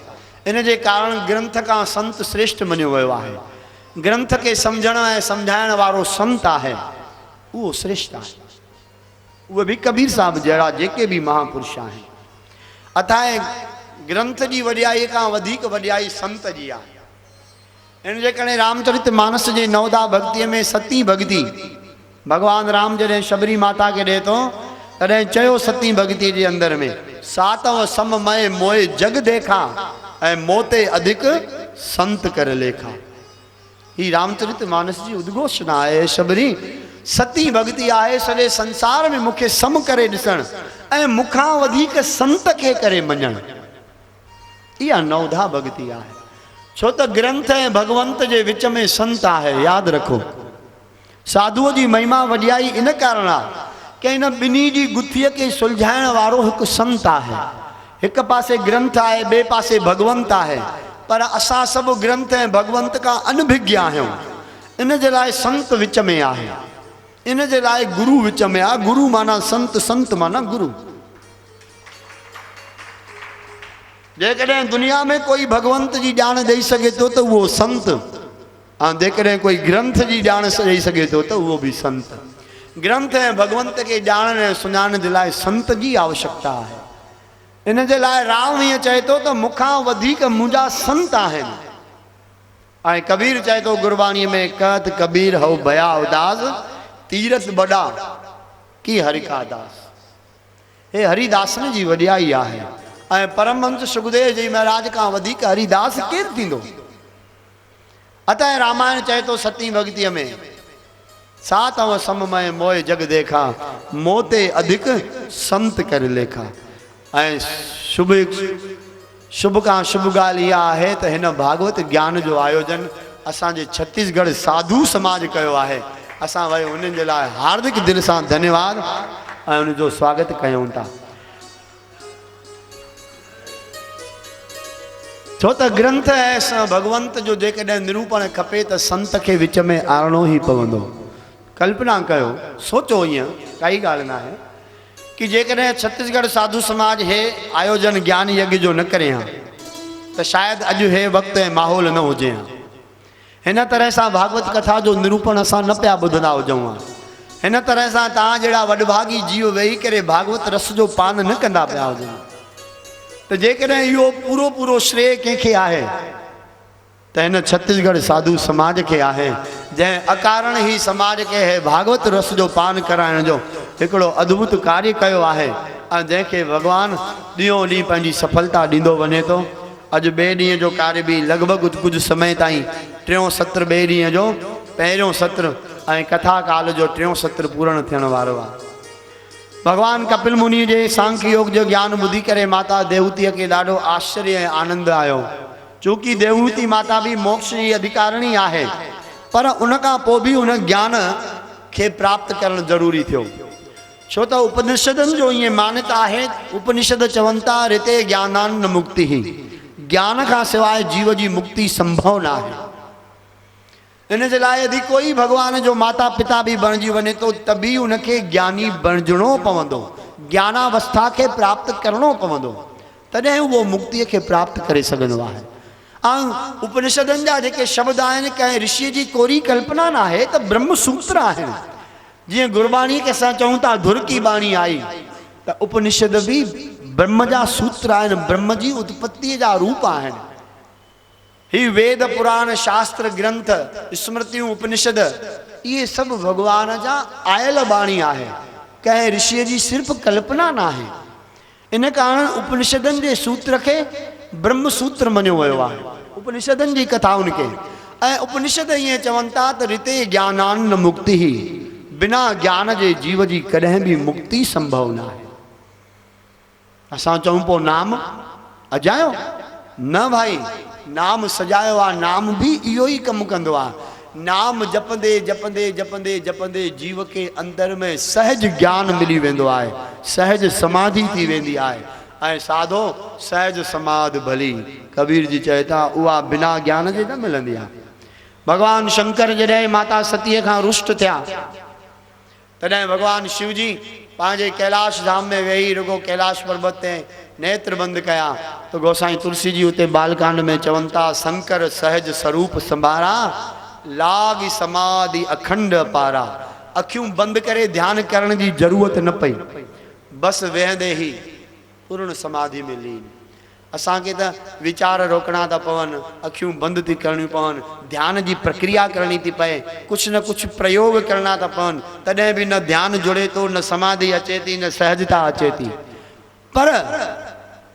इन जे कारण ग्रंथ का संत श्रेष्ठ मञियो वियो आहे। ग्रंथ के समझण ऐं समझाइण वारो संत आहे उहो श्रेष्ठ आहे। उहे भी कबीर साहब जहिड़ा जेके भी महापुरुष आहिनि। अथाए ग्रंथ जी वॾियाई खां वधीक वॾियाई संत जी आहे। इन जे करे रामचरित मानस जे नवदा भक्तिअ में सती भक्ति भगवान राम जॾहिं शबरी माता खे ॾिए थो तॾहिं चयो सती भक्ति जे अंदर में, सातव सममय मोए जग देखा ऐं मोते अधिक संत कर लेखा। ही रामचरित मानस जी उद्घोषणा आहे। शबरी सती भक्ति आहे, सॼे संसार में मूंखे सम करे ॾिसण ऐं मूंखां वधीक संत खे करे मञण। इहा नवधा भक्ति आहे। छो त ग्रंथ ऐं भगवंत जे विच में संत आहे। यादि रखो, साधुअ जी महिमा वॾियाई इन कारण आहे कि इन ॿिन्ही जी गुथीअ खे सुलझाइण वारो हिकु संत आहे। हिकु पासे ग्रंथ आहे, ॿिए पासे भगवंत आहे, पर असां सभु ग्रंथ ऐं भगवंत खां अनभिज्ञ आहियूं। इन जे लाइ संत विच में आहे, इन जे लाइ गुरु विच में आहे। गुरु माना संत, संत माना गुरु। जेकॾहिं दुनिया में कोई भगवंत जी ॼाण ॾेई सघे थो त उहो संत, ऐं जेकॾहिं कोई ग्रंथ जी ॼाण ॾेई सघे थो त उहो बि संत। ग्रंथ ऐं भगवंत खे ॼाणण ऐं सुञाणण जे लाइ संत जी आवश्यकता आहे। इन जे लाइ राम ईअं चए थो त मूंखां वधीक मुंहिंजा संत आहिनि। ऐं कबीर चए थो गुरबाणीअ में, कहत कबीर हो भया उदास, तीरथ बड़ा की हरि का दास। हे हरिदासन जी वॾियाई आहे। ऐं परमहंस सुखदेव जी महाराज खां वधीक हरिदास केरु थींदो। अतः रामायण चए थो सती भक्तिअ में, सातव सममय मोए जग देखा, मोते अधिक संत कर लेखा। ऐं शुभ खां शुभ ॻाल्हि इहा आहे त हिन भागवत ज्ञान जो आयोजन असांजे छत्तीसगढ़ साधु समाज कयो आहे। असां वरी उन्हनि जे लाइ हार्दिक दिलि सां धन्यवाद ऐं उनजो स्वागत कयूं था। छो त ग्रंथ ऐं भगवंत जो जेकॾहिं निरूपण खपे त संत खे विच में आणणो ई पवंदो। कल्पना कयो, सोचो, ईअं काई ॻाल्हि न आहे कि जेकॾहिं छत्तीसगढ़ साधु समाज हे आयोजन ज्ञान यज्ञ जो न करे हा त शायदि अॼु हे वक़्तु ऐं माहौल न हुजे हा। हिन तरह सां भागवत कथा जो निरूपण असां न पिया ॿुधंदा हुजूं हा। हिन तरह सां तव्हां जहिड़ा वॾभागी जीव वेही करे भागवत रस जो पान न कंदा पिया हुजनि त जेकॾहिं इहो पूरो पूरो श्रेय कंहिंखे आहे त हिन छत्तीसगढ़ साधु समाज खे आहे, जंहिं अकारण ही समाज खे हे भागवत रस जो पान कराइण जो हिकिड़ो अद्भुत कार्य कयो आहे ऐं जंहिंखे भॻवानु ॾींहों ॾींहुं पंहिंजी सफलता ॾींदो वञे थो। अॼु ॿिए ॾींहं जो कार्य बि लॻभॻि कुझु समय ताईं टियों सत्र ॿिए ॾींहं जो पहिरियों सत्र ऐं कथा काल जो टियों सत्र पूर्ण थियण वारो आहे। भगवान कपिल मुनि जे सांख्य योग जो ज्ञान ॿुधी करे माता देवहूतीअ खे ॾाढो आश्चर्य ऐं आनंद आयो। चूंकि देवहूती माता भी मोक्ष जी अधिकारिणी आहे, पर उन खां पोइ बि उन ज्ञान खे प्राप्त करणु ज़रूरी थियो। छो त उपनिषदनि जो ईअं मान्यता आहे, उपनिषद चवनि था रिते ज्ञानान मुक्ति ही, ज्ञान खां सवाइ जीव जी मुक्ति संभव न आहे। इन जे लाइ यदि कोई भगवान जो माता पिता भी बणिजी वञे तो त बि उनखे ज्ञानी बणिजणो पवंदो, ज्ञानावस्था खे प्राप्त करणो पवंदो, तॾहिं उहो मुक्तिअ खे प्राप्त करे सघंदो आहे। ऐं उपनिषदनि जा जेके शब्द आहिनि कंहिं ऋषिअ जी कोरी कल्पना न आहे त ब्रह्म सूत्र आहिनि। जीअं गुरबाणी खे असां चऊं था धुर की बाणी आई, त उपनिषद भी ब्रह्म जा सूत्र आहिनि, ब्रह्म जी उत्पत्तिअ जा रूप आहिनि। ही वेद पुराण शास्त्र ग्रंथ स्मृतियूं उपनिषद इहे सभु भगवान जा आयल बाणी आहे, कंहिं ऋषिअ जी सिर्फ़ कल्पना न आहे। इन कारण उपनिषदनि जे सूत्र खे ब्रह्म सूत्र मञियो वियो आहे, उपनिषदनि जी कथाउनि खे। ऐं उपनिषद ईअं चवनि था त रिते ज्ञानान मुक्ति ही, बिना ज्ञान जे जीव जी कॾहिं बि मुक्ति संभव न आहे। असां चऊं पोइ नाम अजायो न भाई, नाम सजायो आहे, नाम भी इहो ई कमु कंदो आहे। नाम जपंदे जपंदे जपंदे जपंदे जीव के अंदर में सहज ज्ञान मिली वेंदो आहे, सहज समाधि थी वेंदी आहे। ऐं साधो सहज समाधि भली, कबीर जी चए था उहा बिना ज्ञान जे न मिलंदी आहे। भगवान शंकर जॾहिं माता सतीअ खां रुष्ट थिया तॾहिं भगवान शिव जी पंहिंजे कैलाश धाम में वेही रुगो कैलाश पर्वत ते नेत्र बंद कया तो गोसाई तुलसी जी उते बालकांड में चवनि था शंकर सहज स्वरूप संभारा, लाग समाधि अखंड पारा। अखियूं बंद करे ध्यान करण जी जरूरत न पई, बस वेहंदे ही पूर्ण समाधि में लीन। असांखे त विचार रोकणा था पवनि, अखियूं बंदि थी करणियूं पवनि, ध्यान जी प्रक्रिया करणी थी पए, कुझु न कुझु प्रयोग करणा था पवनि, तॾहिं बि न ध्यान जुड़े थो, न समाधि अचे थी, न सहजता अचे थी। पर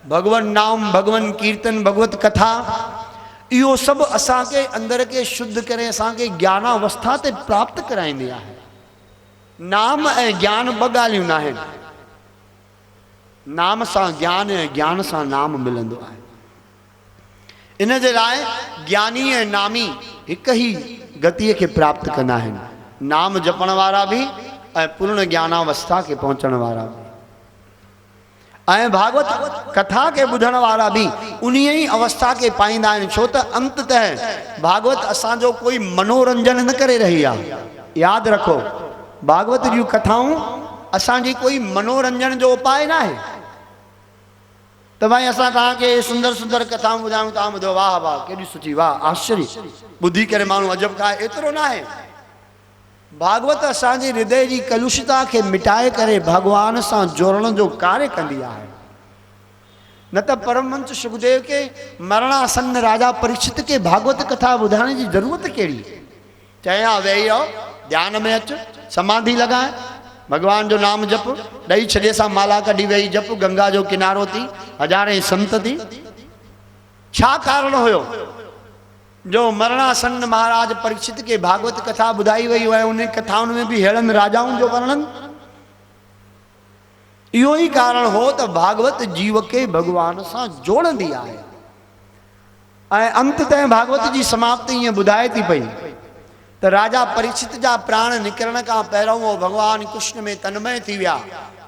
भगवन नाम, भगवन कीर्तन, भगवत कथा इहो सभु असांखे अंदर के शुद्ध करे असांखे ज्ञानावस्था ते प्राप्त कराईंदी आहे। नाम ऐं ज्ञान ॿ ॻाल्हियूं न आहिनि। नाम सां ज्ञान ऐं ज्ञान सां नाम मिलंदो आहे। इन जे लाइ ज्ञानी ऐं नामी हिकु ई गतिअ खे प्राप्त कंदा आहिनि, नाम जपण वारा भी ऐं पूर्ण ज्ञानावस्था खे पहुचण वारा भी। ऐं भागवत कथा के ॿुधण वारा भी उन्हीअ ई अवस्था के पाईंदा आहिनि। छो त अंततः भागवत असांजो कोई मनोरंजन न करे रही आहे। यादि रखो, भागवत जूं कथाऊं असांजी कोई मनोरंजन जो उपाय न आहे। त भाई असां तव्हांखे सुंदर सुंदर कथाऊं ॿुधायूं, तव्हां ॿुधो वाह वाह केॾी सुठी, वाह आश्चर्य, ॿुधी करे माण्हू अजब खाए, एतिरो न आहे। भागवत असांजे हृदय जी कलुषता खे मिटाए करे भगवान सां जोड़ण जो कार्य कंदी आहे। न त परमहंस सुखदेव के मरणासन्न राजा परीक्षित के भागवत कथा ॿुधाइण जी ज़रूरत कहिड़ी। चया वेही रहो, ध्यान में अच, समाधि लॻाए, भगवान जो नाम जप, ॾेई छॾे सां माला कढी वेही जप, गंगा जो किनारो थी, हज़ारे संत थी। छा कारण हुयो जो मरणासन्न महाराज परीक्षित के भागवत कथा ॿुधाई वई है, उन कथाउनि में भी हेड़नि राजाउनि जो वर्णन। इहो ई कारण हो त भागवत जीव के भगवान सां जोड़ंदी आहे। ऐं अंततः भागवत जी समाप्ति ईअं ॿुधाए थी पई त राजा परीक्षित जा प्राण निकिरण खां पहिरों वो भगवान कृष्ण में तन्मय थी विया,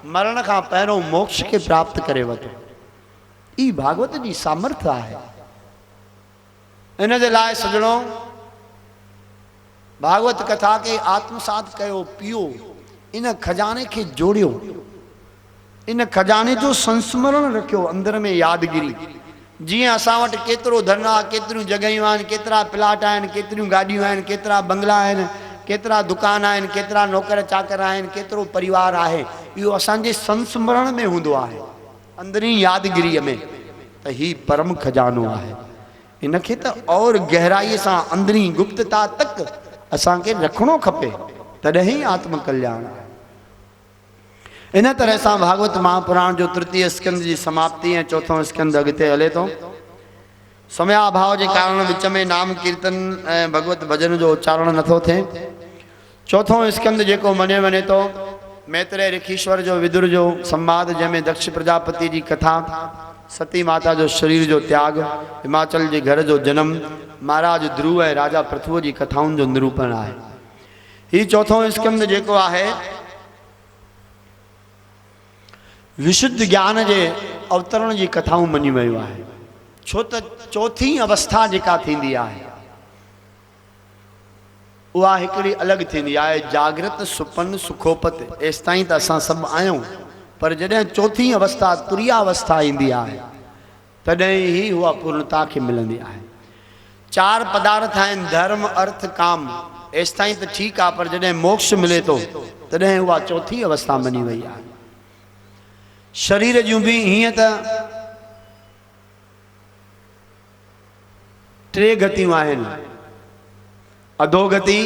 मरण खां पहिरों मोक्ष के प्राप्त करे वठो। ई भागवत जी सामर्थ्य आहे। इन जे लाइ सजणो भागवत कथा के आत्मसात कयो, पियो, इन खजाने के जोड़ियो, इन खजाने जो संस्मरण रखियो अंदर में यादगिरी। जी असां वटि केतिरो धन आहे, केतिरियूं जॻहियूं आहिनि, केतिरा प्लाट आहिनि, केतिरियूं गाॾियूं आहिनि, केतिरा बंगला आहिनि, केतिरा दुकान आहिनि, केतिरा नौकर चाकर आहिनि, केतिरो परिवार आहे, इहो असांजे संस्मरण में हूंदो आहे, अंदरी यादगिरीअ में। त ही परम खजानो आहे। इनखे त और गहराईअ सां अंदरी गुप्तता तक असांखे रखणो खपे, तॾहिं ई आत्म कल्याण आहे। इन तरह से भागवत महापुराण जो तृतीय स्कंद की समाप्ति है, चौथों स्कंद अगते हले तो। समयाभाव के कारण विच में नाम कीर्तन भगवत भजन जो उच्चारण नथो थे। चौथों स्कंद जो मने वने तो मैत्रेय ऋषीश्वर जो विदुर जो संवाद, जैमें दक्ष प्रजापति की कथा, सती माता जो शरीर जो त्याग, हिमाचल के घर जो जन्म, महाराज ध्रुव है राजा पृथु की कथाउन जो निरूपण है। ही चौथों स्कंद जो है विशुद्ध ज्ञान के अवतरण की कथाऊं मनी वो है। छो तो चौथी अवस्था जेका थींदी आहे उहा हिकड़ी अलग थींदी आहे, जागृत सुपन सुखोपत। एस ताईं तो असां सब आयूं, पर जॾहिं चौथी अवस्था तुरियावस्था ईंदी आहे तॾहिं ही उहा पूर्णता के मिलंदी आहे। चार पदार्थ आहिनि, धर्म अर्थ काम। एस ताईं तो ठीक आहे, पर जॾहिं मोक्ष मिले तो तॾहिं उहा चौथी अवस्था मनी वई आहे। शरीर जूं भी हीअं त टे गतियूं आहिनि, अधोगति,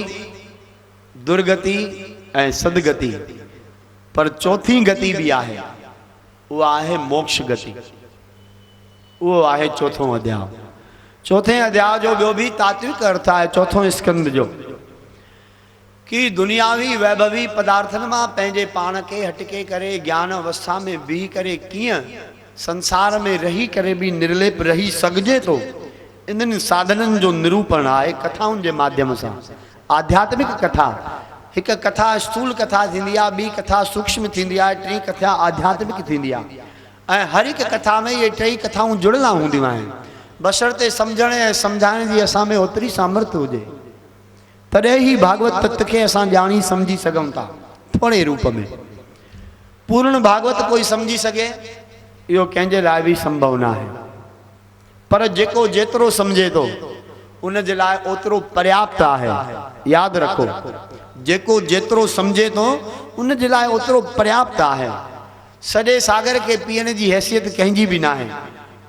दुर्गति ऐं सदगति, पर चौथी गति भी आहे, उहा आहे मोक्ष गति। उहो आहे चौथों अध्याय। चौथे अध्याय जो ॿियो भी तात्विक अर्थ आहे चौथों स्कंद जो, कि दुनियावी वैभवी पदार्थन में पंहिंजे पान के हटके करे ज्ञान अवस्था में बीह करे किएं संसार में रही करे भी निर्लेप रही सघजे तो, इन साधनन जो निरूपण आहे कथाउन के माध्यम से। आध्यात्मिक कथा, एक कथा स्थूल कथा थींदी आहे, ॿी कथा सूक्ष्म थींदी आहे, टी कथा आध्यात्मिक थींदी आहे। ऐं हर एक कथा में ये टई कथाऊं जुड़ला हूंदियूं आहिनि, बशर्ते समझण ऐं समझाइण जी असां में ओतिरी सामर्थ्य हुजे, तॾहिं ही भागवत तत्व के असां जानी समझी सघूं था थोड़े रूप में। पूर्ण भागवत कोई समझी सके इहो कंहिंजे लाइ भी संभव ना है, पर जेको जेतिरो समझे तो उन जे लाइ ओतिरो पर्याप्त आहे। याद रखो, जेको जेतिरो समझे तो उन जे लाइ ओतिरो पर्याप्त आहे। सॼे सागर के पीअण जी हैसियत कंहिंजी भी ना है,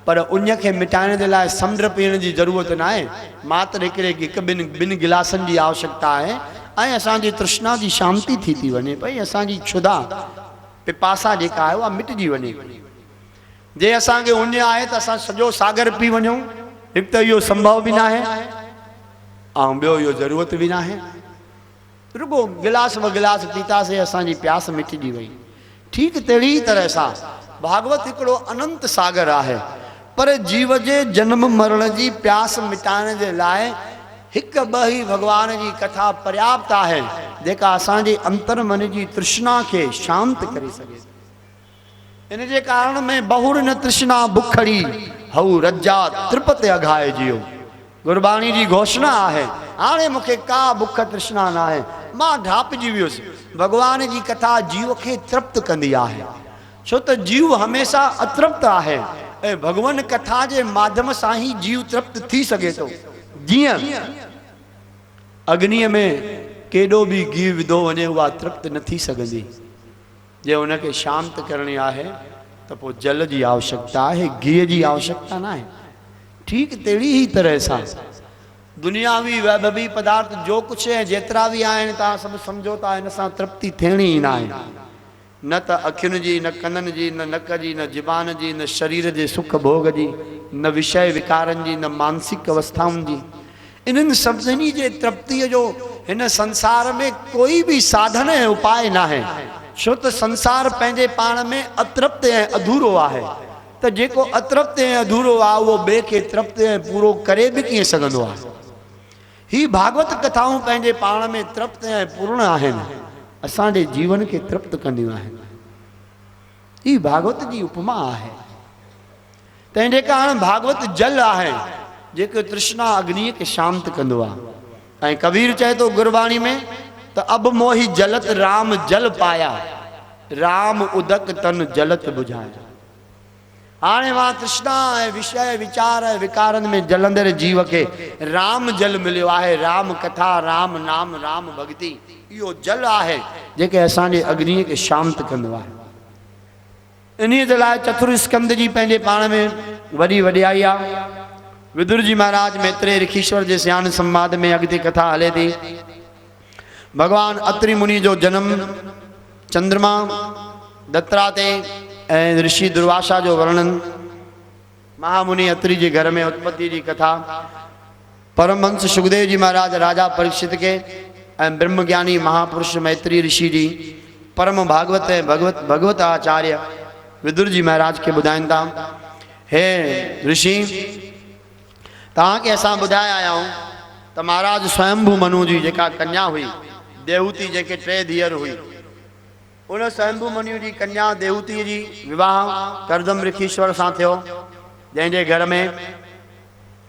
पर उन खे मिटाइण जे लाइ समुंड पीअण जी ज़रूरत ना है, मात्र हिकु ॿिनि गिलासनि जी आवश्यकता आहे ऐं असांजी तृष्णा जी शांति थी वञे पई, असांजी क्षुधा पिपासा जेका आहे उहा मिटिजी वञे। जे असांखे उन आहे त असां सॼो सागर पी वञूं, हिकु त इहो संभव भी ना है ऐं ॿियो इहो ज़रूरत भी ना है। रुगो गिलास व गिलास पीतासीं, असांजी प्यास मिटिजी वई। ठीक तहिड़ी तरह सां भागवत हिकिड़ो अनंत सागर आहे, पर जीव जे जन्म मरण जी प्यास मिटाइण जे लाइ हिकु ॿ ही भगवान जी कथा पर्याप्त आहे, जेका असांजे अंतर मन जी तृष्णा के शांत करे सके। इन जे कारण में बहुर न तृष्णा बुखड़ी हऊ रज्जा त्रिपत अघाए जियो। गुरबाणी जी घोषणा आहे, हाणे मूंखे का बुख तृष्णा ना है, मां ढापजी वियुसि। भगवान जी कथा जीव के तृप्त कंदी आहे, छो त जीव हमेशा अतृप्त आहे ऐं भगवान कथा के माध्यम सां ही जीव तृप्त थी सके तो। जीअं अग्नि में केॾो भी घी विधो वञे उहा तृप्त न थी सघंदी, जे उनके शांत करणी आहे त पोइ जल जी आवश्यकता है, घी जी आवश्यकता ना है। ठीक तहिड़ी ही तरह सां दुनियावी वैभवी पदार्थ जो कुछ है जेतिरा भी आहिनि तव्हां सभु सम्झो था, इन सां तृप्ति थियणी ई ना आहे। न त अखियुनि जी, न कननि जी, न नक जी, न ज़ुबान जी, न शरीर जे सुख भोग जी, न विषय विकारनि जी, न मानसिक अवस्थाउनि जी। इन्हनि सभिनी जे तृप्तिअ जो हिन संसार में कोई भी साधन ऐं उपाय ना है, छो त संसार पंहिंजे पाण में अतृप्त ऐं अधूरो आहे। त जेको अतृप्त ऐं अधूरो आहे उहो ॿिए खे तृप्त ऐं पूरो करे भी कीअं सघंदो आहे। ही भागवत कथाऊं पंहिंजे पाण में तृप्त ऐं पूर्ण आहिनि, असांजे जीवन के तृप्त कंदियूं आहिनि। ही भागवत जी उपमा आहे, तंहिंजे कारण भागवत जल आहे जेको तृष्णा अग्नि के शांत कंदो आहे। कबीर चए तो गुरबाणी में तो अब मोहि जलत राम जल पाया, राम उदक तन जलत बुझाया। हाणे वहाँ तृष्णा है, विषय विचार है, विकारन में जलंदर जीव के राम जल मिलियो आहे। राम कथा, राम नाम, राम भक्ति, यो जल आहे जेके असांजे अग्नि के शांत कंदो आहे। इन्हीं जे लाइ चतुर्स्कंद जी पंहिंजे पाण में वॾी वॾियाई आहे। विदुर जी महाराज मैत्रेय ऋषीश्वर जे सियान संवाद में अॻिते कथा हले थी। भगवान अत्रि मुनि जो जन्म, चंद्रमा दत्तात्रेय ऐं ऋषि दुर्वासा जो वर्णन, महामुनि अत्रि जे घर में उत्पत्ति की कथा, परमहंस सुखदेव जी महाराज राजा परीक्षित के ऐं ब्रह्मज्ञानी महापुरुष मैत्री ऋषि जी परम भागवत ऐं भगवत आचार्य विदुर जी महाराज के ॿुधाइनि था, हे ऋषि तव्हांखे असां ॿुधाए आया आहियूं त महाराज स्वयंभू मनु जी जेका कन्या हुई, देवहूति जेके 3 धीअर हुई, उन स्वयंभू मनु जी कन्या देवहूति जी विवाह करदम ऋषीश्वर सां थियो, जंहिंजे घर में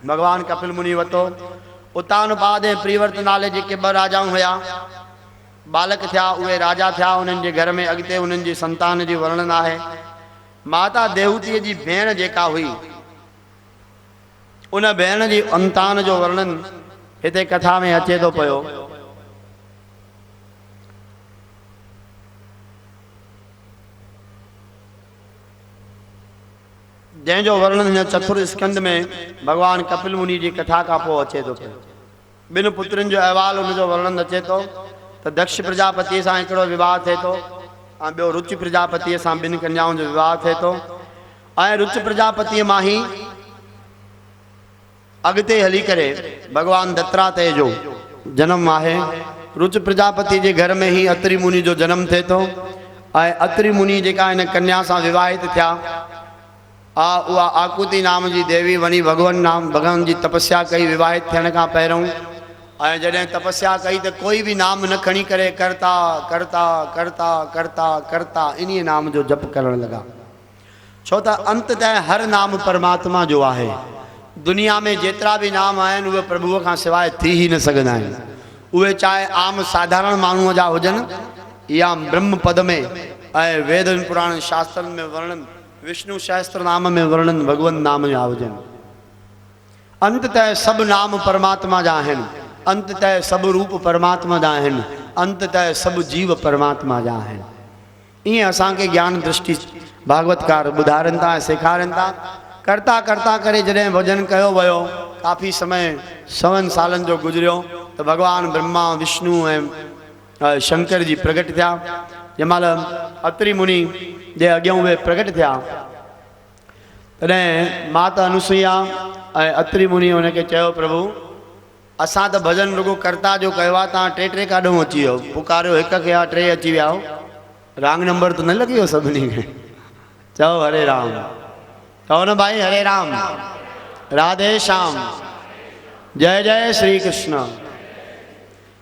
भगवान कपिल मुनि वरितो। उतानपाद ऐं प्रियव्रत नाले जेके 2 राजाऊं हुया, बालक थिया, उहे राजा थिया। उन्हनि जे घर में अॻिते उन्हनि जी संतान जी वर्णन आहे। माता देवहूतीअ जी भेण जेका हुई, उन भेण जी संतान जो वर्णन हिते कथा में अचे थो पियो। जंहिंजो वर्णन हिन चतुर्स्कंद में भगवान कपिल मुनि जी कथा खां पोइ अचे थो पियो। 2 पुत्रनि जो अहवाल उनजो वर्णन अचे थो त दक्ष प्रजापति सां हिकिड़ो विवाह थिए थो ऐं ॿियो रुच प्रजापति सां 2 कन्याउनि जो विवाह थिए थो। ऐं रुच प्रजापति मां ही अॻिते हली करे भगवान दत्तात्रेय जो जन्म आहे। रुच प्रजापति जे घर में ही अत्रि मुनि जो जन्म थिए थो ऐं अत्रि मुनि जेका हिन कन्या सां विवाहित थिया, उहा आकुति नाम जी देवी वञी भगवान जी तपस्या कई विवाहित थियण खां पहिरियों। ऐं जॾहिं तपस्या कई त कोई भी नाम न खणी करे करता करता करता करता करता इन्हीं नाम जो जप करण लगा, छो त अंततः हर नाम परमात्मा जो आहे। दुनिया में जेतिरा भी नाम आहिनि उहे प्रभुअ खां सवाइ थी ही न सघंदा आहिनि। उहे चाहे आम साधारण माण्हूअ जा हुजनि या ब्रह्म पद में ऐं वेद पुराण शास्त्रनि में वर्णन, विष्णु सहस्त्र नाम में वर्णन भगवंत नाम जा हुजनि। अंततः सभु नाम परमात्मा जा आहिनि, अंततः सभु रूप परमात्मा जा आहिनि, अंततः सभु जीव परमात्मा जा आहिनि। ईअं असांखे ज्ञान दृष्टि भागवतकार ॿुधारनि था ऐं सेखारनि था। करता करता करे जॾहिं भजन कयो वियो, काफ़ी समय 100 सालनि जो गुज़रियो त भगवान ब्रह्मा विष्णु ऐं शंकर जी प्रगट थिया। जंहिंमहिल अत्रि मुनि जे अॻियां उहे प्रगट थिया, तॾहिं माता अनुसुईया ऐं अत्रि मुनि हुनखे चयो, प्रभु असां त भजन रुगो करता जो कयो आहे, तव्हां 3 काॾों अची वियो, पुकारियो 1 खे या 3 अची विया हो, रांग नंबर त न लॻी वियो सभिनी खे। चओ हरे राम, चओ न भाई हरे राम, राधे श्याम, जय जय श्री कृष्ण।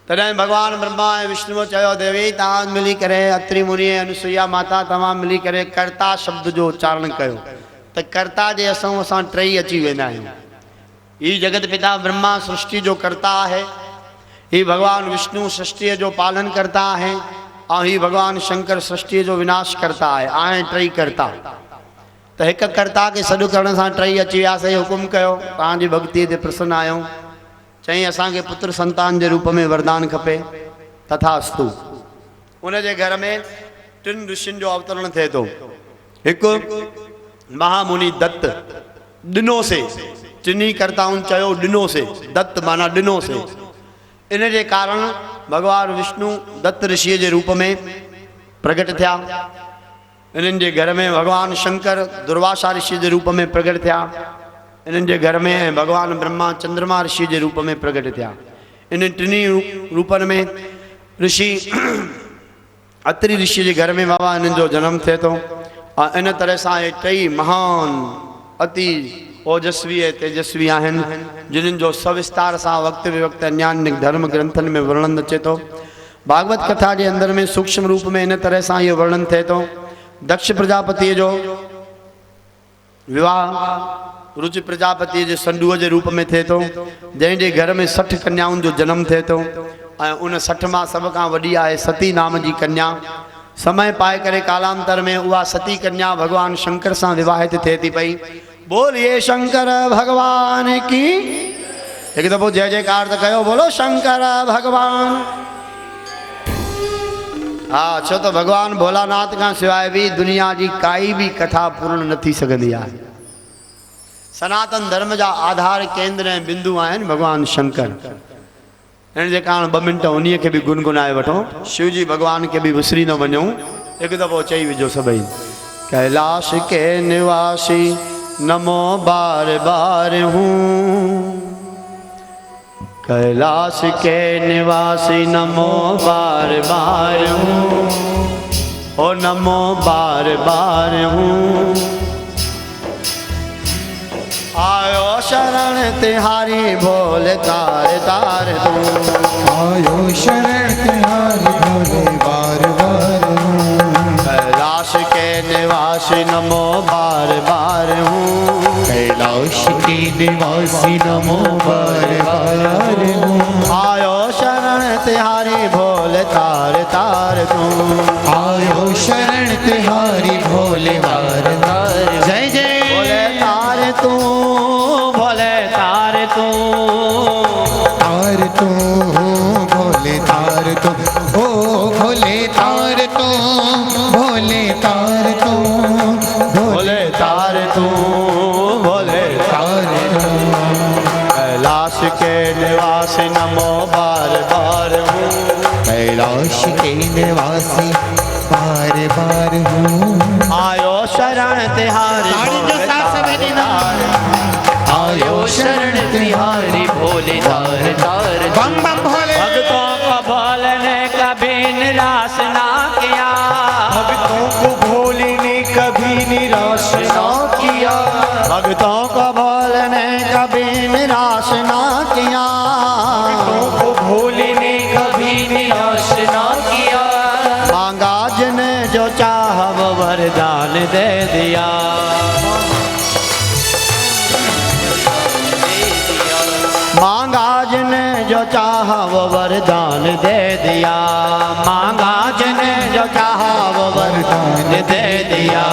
तॾहिं भगवान ब्रह्मा ऐं विष्णु चयो, देवी तव्हां मिली करे अत्रि मुनि ऐं अनुसुईया माता तव्हां मिली करे कर्ता शब्द जो उच्चारण कयो त कर्ता जे असां 3 अची वेंदा आहियूं। ही जगत पिता ब्रह्मा सृष्टि जो कर्ता है, ही भगवान विष्णु सृष्टि जो पालन करता है, और ही भगवान शंकर सृष्टि जो विनाश करता है। आए 3 कर्ता। तो एक कर्ता के सॾु करण सां 3 अची वियासीं। हुकुम कयो, तव्हांजी भक्ति ते प्रसन्न आहियूं। चई असांखे पुत्र संतान के रूप में वरदान खपे। तथास्तु। उन जे घर में 3 ऋषियुनि जो अवतरण थे तो। एक महामुनि दत्त दिनों से, 3 कर्ताउनि चयो दिनों से, दत्त माना दिनों से। इन जे कारण भगवान विष्णु दत्त ऋषि के रूप में प्रगट थिया। इन्हनि जे घर में भगवान शंकर दुर्वासा ऋषि के रूप में प्रगट थिया। इन्हनि जे घर में भगवान ब्रह्मा चंद्रमा ऋषि के रूप में प्रगट थिया। इन 3 रूपन में ऋषि अत्रि ऋषि के घर में बाबा इन्हनि जो जन्म थे तो। इन तरह से ये 3 महान अति ओजस्वी है तेजस्वी आहिनि, जिन्हनि जो सविस्तार से वक्त विवक्त अन्यान्य धर्म ग्रंथन में वर्णन अचे तो। भागवत कथा के अंदर में सूक्ष्म रूप में इन तरह से ये वर्णन थे तो। दक्ष प्रजापति जो विवाह रुचि प्रजापति जे संडूअ जे रूप में थे तो, जंहिंजे घर में 60 कन्याउनि जो जन्म थे तो, उन 60 मां सब खां वॾी आहे सती नाम जी कन्या। समय पाए करे कालांतर में उहा सती कन्या भगवान शंकर सां विवाहित थे थी पई। बोलिए शंकर भगवान की। एक दफ़ो जय जयकार त कयो, बोलो शंकर भगवान। हाँ, छो तो भगवान भोलानाथ का सिवाय भी दुनिया की काई भी कथा पूर्ण न थी सकती है। सनातन धर्म जा आधार केंद्र ऐं बिंदु आहिनि भगवान शंकर। इन जे कारण 2 मिंट उन्हीं के भी गुनगुनाए वठो। शिव जी भगवान के भी विसरी न वञूं। एक दफ़ो चई विझो सभई, कैलाश के निवासी नमो बार बार हूँ, कैलाश के निवासी नमो बार बार हूँ, ओ नमो बार बार हूँ। आयो शरण तिहारी भोले तार तार दूं, आयो शरण तिहारी भोले बार बार हूँ। कैलाश के निवासी नमो बार बार हूँ, कैलाश के निवासी नमो बार बार हूँ। आयो शरण तिहारी भोले तार तार दूं, आयो शरण तिहारी भोले बार बार। जय जय भोले तार तू, भोले तार तू, तार तू भोले तार तू, ओ भोले तार तू, भोले तार तू, भोले तार तू, भोले तार तू। कैलाश के निवासी नमो बार बार हूँ, कैलाश के निवासी बार बार हूँ। आयो शरण तिहारी भोले तार तार, आयो शरण तिहारी भोले तार तार। बम बम भोले। भक्तों को भोले ने कभी निराश ना किया, भक्तों को भोले ने कभी निराश ना किया, भक्तों को भोले ने कभी निराश ना किया, भक्तों को भोले ने कभी निराश ना किया। मांगा जिने जो चाह वो वरदान दे दिया, मांगा जिने जो चाह वो वरदान दे दिया, मांगा जिने जो चाह वो वरदान दे दिया।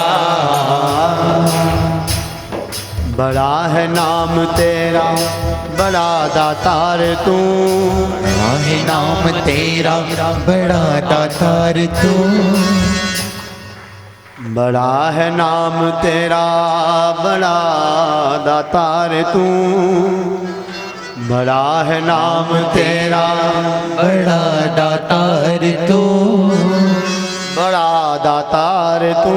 बड़ा है नाम तेरा बड़ा दातार तू, बड़ा है नाम तेरा बड़ा दातार तू, बड़ा है नाम तेरा बड़ा दातार तू, बड़ा है नाम तेरा बड़ा दातार तू, बड़ा दातार तू,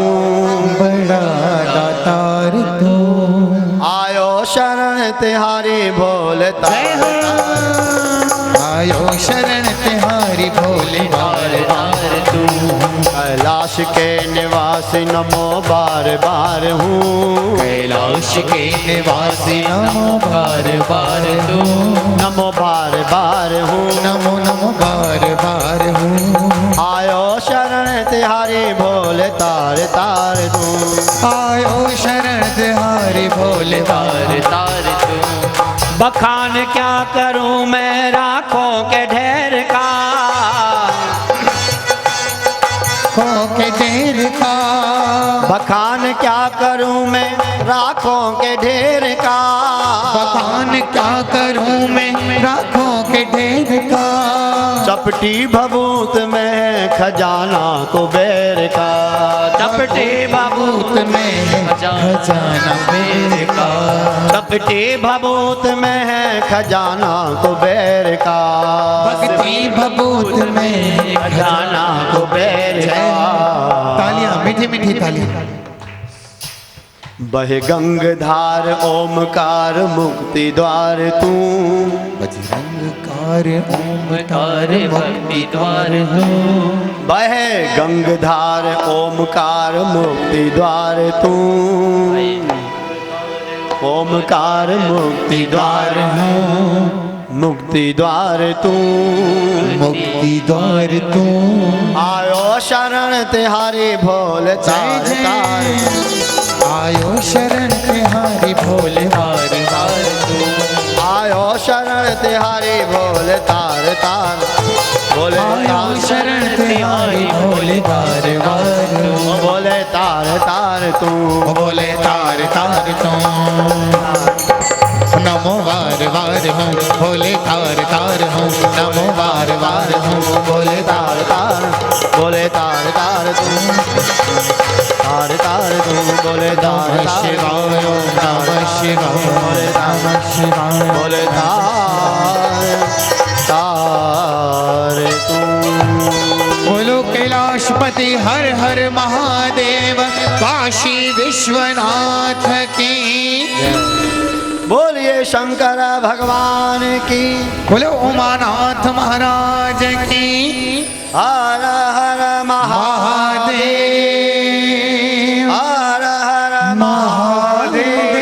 बड़ा दातार तू। आयो शरण तिहारी भोले तार तार, आयो शरण तिहारी भोले बार बार तू, कैलाश के निवासी नमो बार बार हूँ, कैलाश के निवासी नमो बार बार तू, नमो बार बार हूँ, नमो नमो बार बार हूँ। आयो शरण तिहारी भोले तार तार तू, आयो शरण तिहारी भोले बार तार तू। बखान क्या करूं मैं राखों के ढेर का, के ढेर का, बखान क्या करूं मैं राखों के ढेर का, बखान क्या करूं मैं राखों के ढेर का, चपटी भभूत में खजाना कुबेर का, चपटी भभूत में खजाना बेर का, चपटी भभूत में है खजाना कुबेर का, भक्ति भभूत में खजाना कुबेर का। तालियां मीठी मीठी तालियां। बहे गंगधार ओमकार मुक्ति द्वार तू, बजरंगकार ओमकार मुक्ति द्वार हूँ, बहे गंगधार ओमकार मुक्ति द्वार तू, ओमकार मुक्ति द्वार हूँ, मुक्ति द्वार तू, मुक्ति द्वार तू। आयो शरण तिहारी भोले तार तार, आयो शरण तिहारी तिहारी भोले तार तार तू। आयो शरण तिहारी भोले तार तार, भोले आयो शरण तिहारी भोले तार तार तू। भोले तार तार तू, भोले तार तार तू। नमो वार वार हूँ भोले तार तार हूँ, नमो वार वार हूँ भोले तार तार, भोले तार तार तू, तार तार तू, भोले तार शिवाय नमः शिवाय नमः शिवाय भोले तार तार तू। बोलो कैलाशपति हर हर महादेव, काशी विश्वनाथ की। बोलिए शंकर भगवान की, बोलो उमानाथ महाराज की। हर हर महादेव, हर हर महादेव,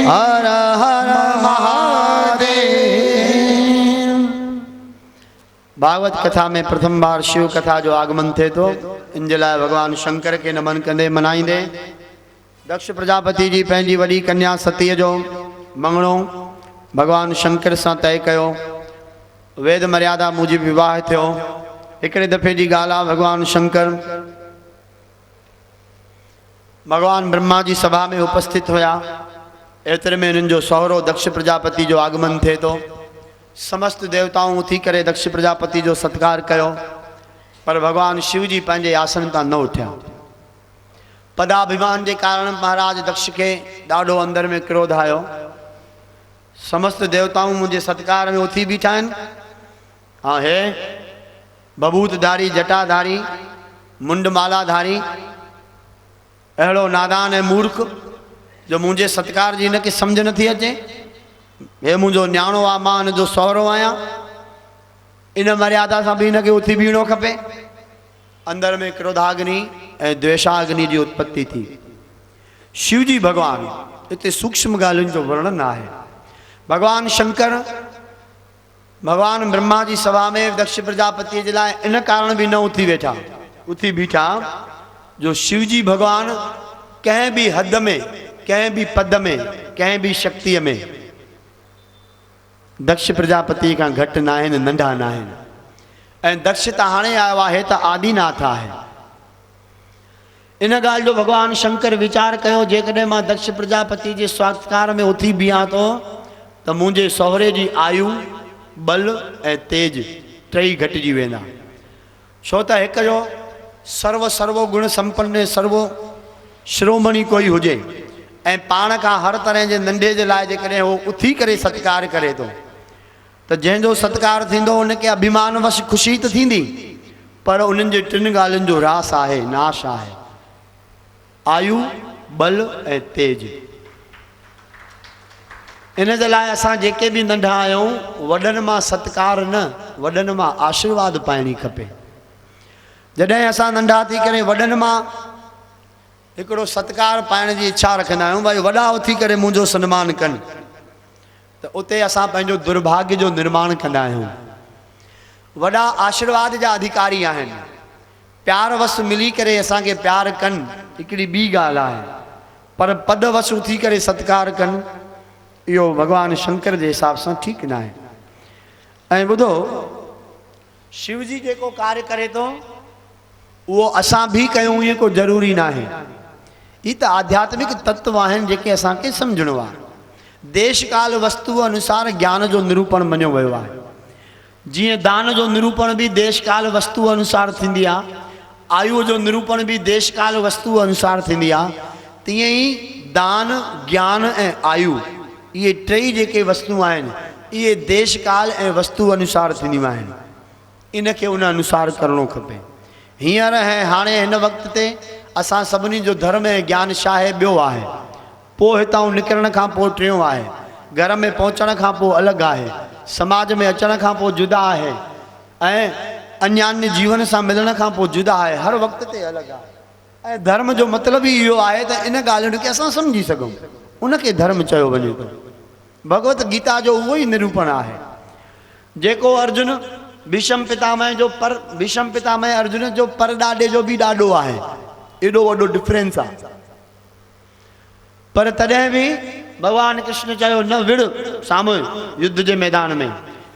हर हर महादेव। भागवत कथा में प्रथम बार शिव कथा जो आगमन थे तो इन जे लाइ भगवान शंकर के नमन कंदे मनाईंदे दक्ष प्रजापति जी पंहिंजी वॾी कन्या सतीअ जो मंगणो भगवान शंकर सां तय कयो। वेद मर्यादा मूजिब विवाह थियो। हिकिड़े दफ़े जी ॻाल्हि आहे, भगवान शंकर भगवान ब्रह्मा जी सभा में उपस्थित हुआ। एतिरे में इन्हनि जो सहुरो दक्ष प्रजापति जो आगमन थे तो समस्त देवताऊं उथी करे दक्ष प्रजापति जो सत्कार कयो, पर भगवान शिव जी पंहिंजे आसन तां न उठिया। पदाभिमान के कारण महाराज दक्ष के ॾाढो अंदर में क्रोध आयो। समस्त देवताऊं मुझे सत्कार में उथी बीठा आहिनि। हाँ हे बबूतधारी जटाधारी मुंडमालाधारी अहिड़ो नादान ऐं मूर्ख जो मुझे सत्कार जी इनके समझ नथी अचे। हे मुझो न्याणो आहे, मां हिन जो सहुरो आहियां, इन मर्यादा सां भी इनके उथी बीहणो खपे। अंदर में क्रोधाग्नि ऐं द्वेषाग्नि की उत्पत्ति थी। शिव जी भगवान इतने सूक्ष्म ॻाल्हियुनि जो वर्णन है। भगवान शंकर भगवान ब्रह्मा जी सभा में दक्ष प्रजापति के लाइ इन कारण भी न उथी बीठा जो शिव जी भगवान कहीं भी हद में, कहीं भी पद में, कहीं भी शक्ति में दक्ष प्रजापति का घट ना आहिनि, नंढा ना आहिनि। ऐं दक्ष त हाणे आयो आहे त आदिनाथ आहे। इन ॻाल्हि जो भगवान शंकर विचार कयो, जेकॾहिं मां दक्ष प्रजापति जे स्वागतकार में उथी बीहां तो त मुंहिंजे सहुरे जी आयु, बल ऐं तेज टई घटिजी वेंदा। छो त हिक जो सर्व गुण संपन्न सर्व श्रोमणी कोई हुजे ऐं पाण खां हर तरह जे नंढे जे लाइ जेकॾहिं उहो उथी करे सत्कार करे थो तो जंहिंजो सत्कार थींदो उनके अभिमान वश खुशी तो थींदी, पर उन्हनि जे टिन ॻाल्हियुनि जो रास आहे, नाश आहे। आयु, बल ऐं तेज। इन जे लाइ असां जेके भी नंढा आहियूं वॾनि मां सत्कार न, वॾनि मां आशीर्वाद पाइणी खपे। जॾहिं असां नंढा थी करे वॾनि मां हिकिड़ो सत्कार पाइण जी इच्छा रखंदा आहियूं, भाई वॾा उथी करे मुंहिंजो सन्मान कनि, तो उते असां पंहिंजो दुर्भाग्य जो निर्माण कंदा आहियूं। वॾा आशीर्वाद जा अधिकारी आहिनि, प्यार वस मिली करे असांखे प्यार कनि हिकिड़ी ॿी ॻाल्हि आहे, पर पद वस उथी करे सत्कार कनि इहो भगवान शंकर जे हिसाब सां ठीकु न आहे। ऐं ॿुधो, शिव जी जेको कार्य करे थो उहो असां भी कयूं ईअं को ज़रूरी न आहे। ही त आध्यात्मिक तत्व आहिनि जेके असांखे सम्झणो आहे। देश काल वस्तु अनुसार ज्ञान जो निरूपण मञियो वियो आहे। जीअं दान जो निरूपण भी देश काल वस्तु अनुसार थींदी आहे, आयु जो निरूपण भी देश काल वस्तु अनुसार थींदी आहे, तीअं ई दान, ज्ञान ऐं आयु ये टई जेके वस्तु आहिनि ये देश काल ऐं वस्तु अनुसार थींदियूं आहिनि। इनखे उन अनुसार करणो खपे। हींअर ऐं हाणे हिन वक़्त ते असां सभिनी जो धर्म ऐं ज्ञान छा आहे ॿियो आहे, पोइ हितां निकिरण खां पोइ टियों आहे, घर में पहुचण खां पोइ अलॻि आहे, समाज में अचण खां पोइ जुदा आहे, ऐं अन्यान्य जीवन सां मिलण खां पोइ जुदा आहे। हर वक़्त ते अलॻि आहे। ऐं धर्म जो मतिलब ही इहो आहे त इन ॻाल्हियुनि खे असां सम्झी सघूं, उनखे धर्म चयो वञे थो। भगवत गीता जो उहो ई निरूपण आहे जेको अर्जुन भीष्म पितामह अर्जुन जो पर ॾाॾे जो भी ॾाॾो आहे। एॾो वॾो डिफरेंस आहे। पर तॾहिं बि भगवान कृष्ण चयो न विड़ साम्हूं युद्ध जे मैदान में।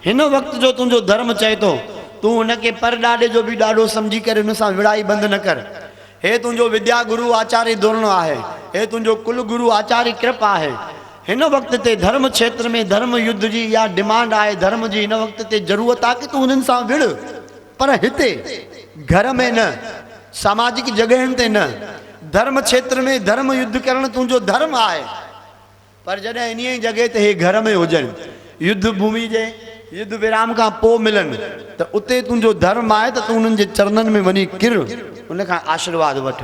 हिन वक़्त जो तुंहिंजो धर्म चए थो तूं हुनखे पर ॾाॾे जो बि ॾाढो सम्झी करे हुन सां विड़ाई बंदि न कर। हे तुंहिंजो विद्या गुरु आचार्य द्रोण आहे, हे तुंहिंजो कुल गुरु आचार्य कृप आहे। हिन वक़्त ते धर्म क्षेत्र में धर्म युद्ध जी या डिमांड आहे धर्म जी, हिन वक़्त ते ज़रूरत आहे कि तूं हुननि सां विड़। पर हिते घर में न, सामाजिक जॻहियुनि ते न, धर्म क्षेत्र में धर्म युद्ध करणु तुंहिंजो धर्म आहे। पर जॾहिं इन ई जॻह ते हे घर में हुजनि, युद्ध भूमि जे युद्ध विराम खां पोइ मिलनि, त उते तुंहिंजो धर्म आहे त तूं उन्हनि जे चरणनि में वञी किर, उनखां आशीर्वाद वठ।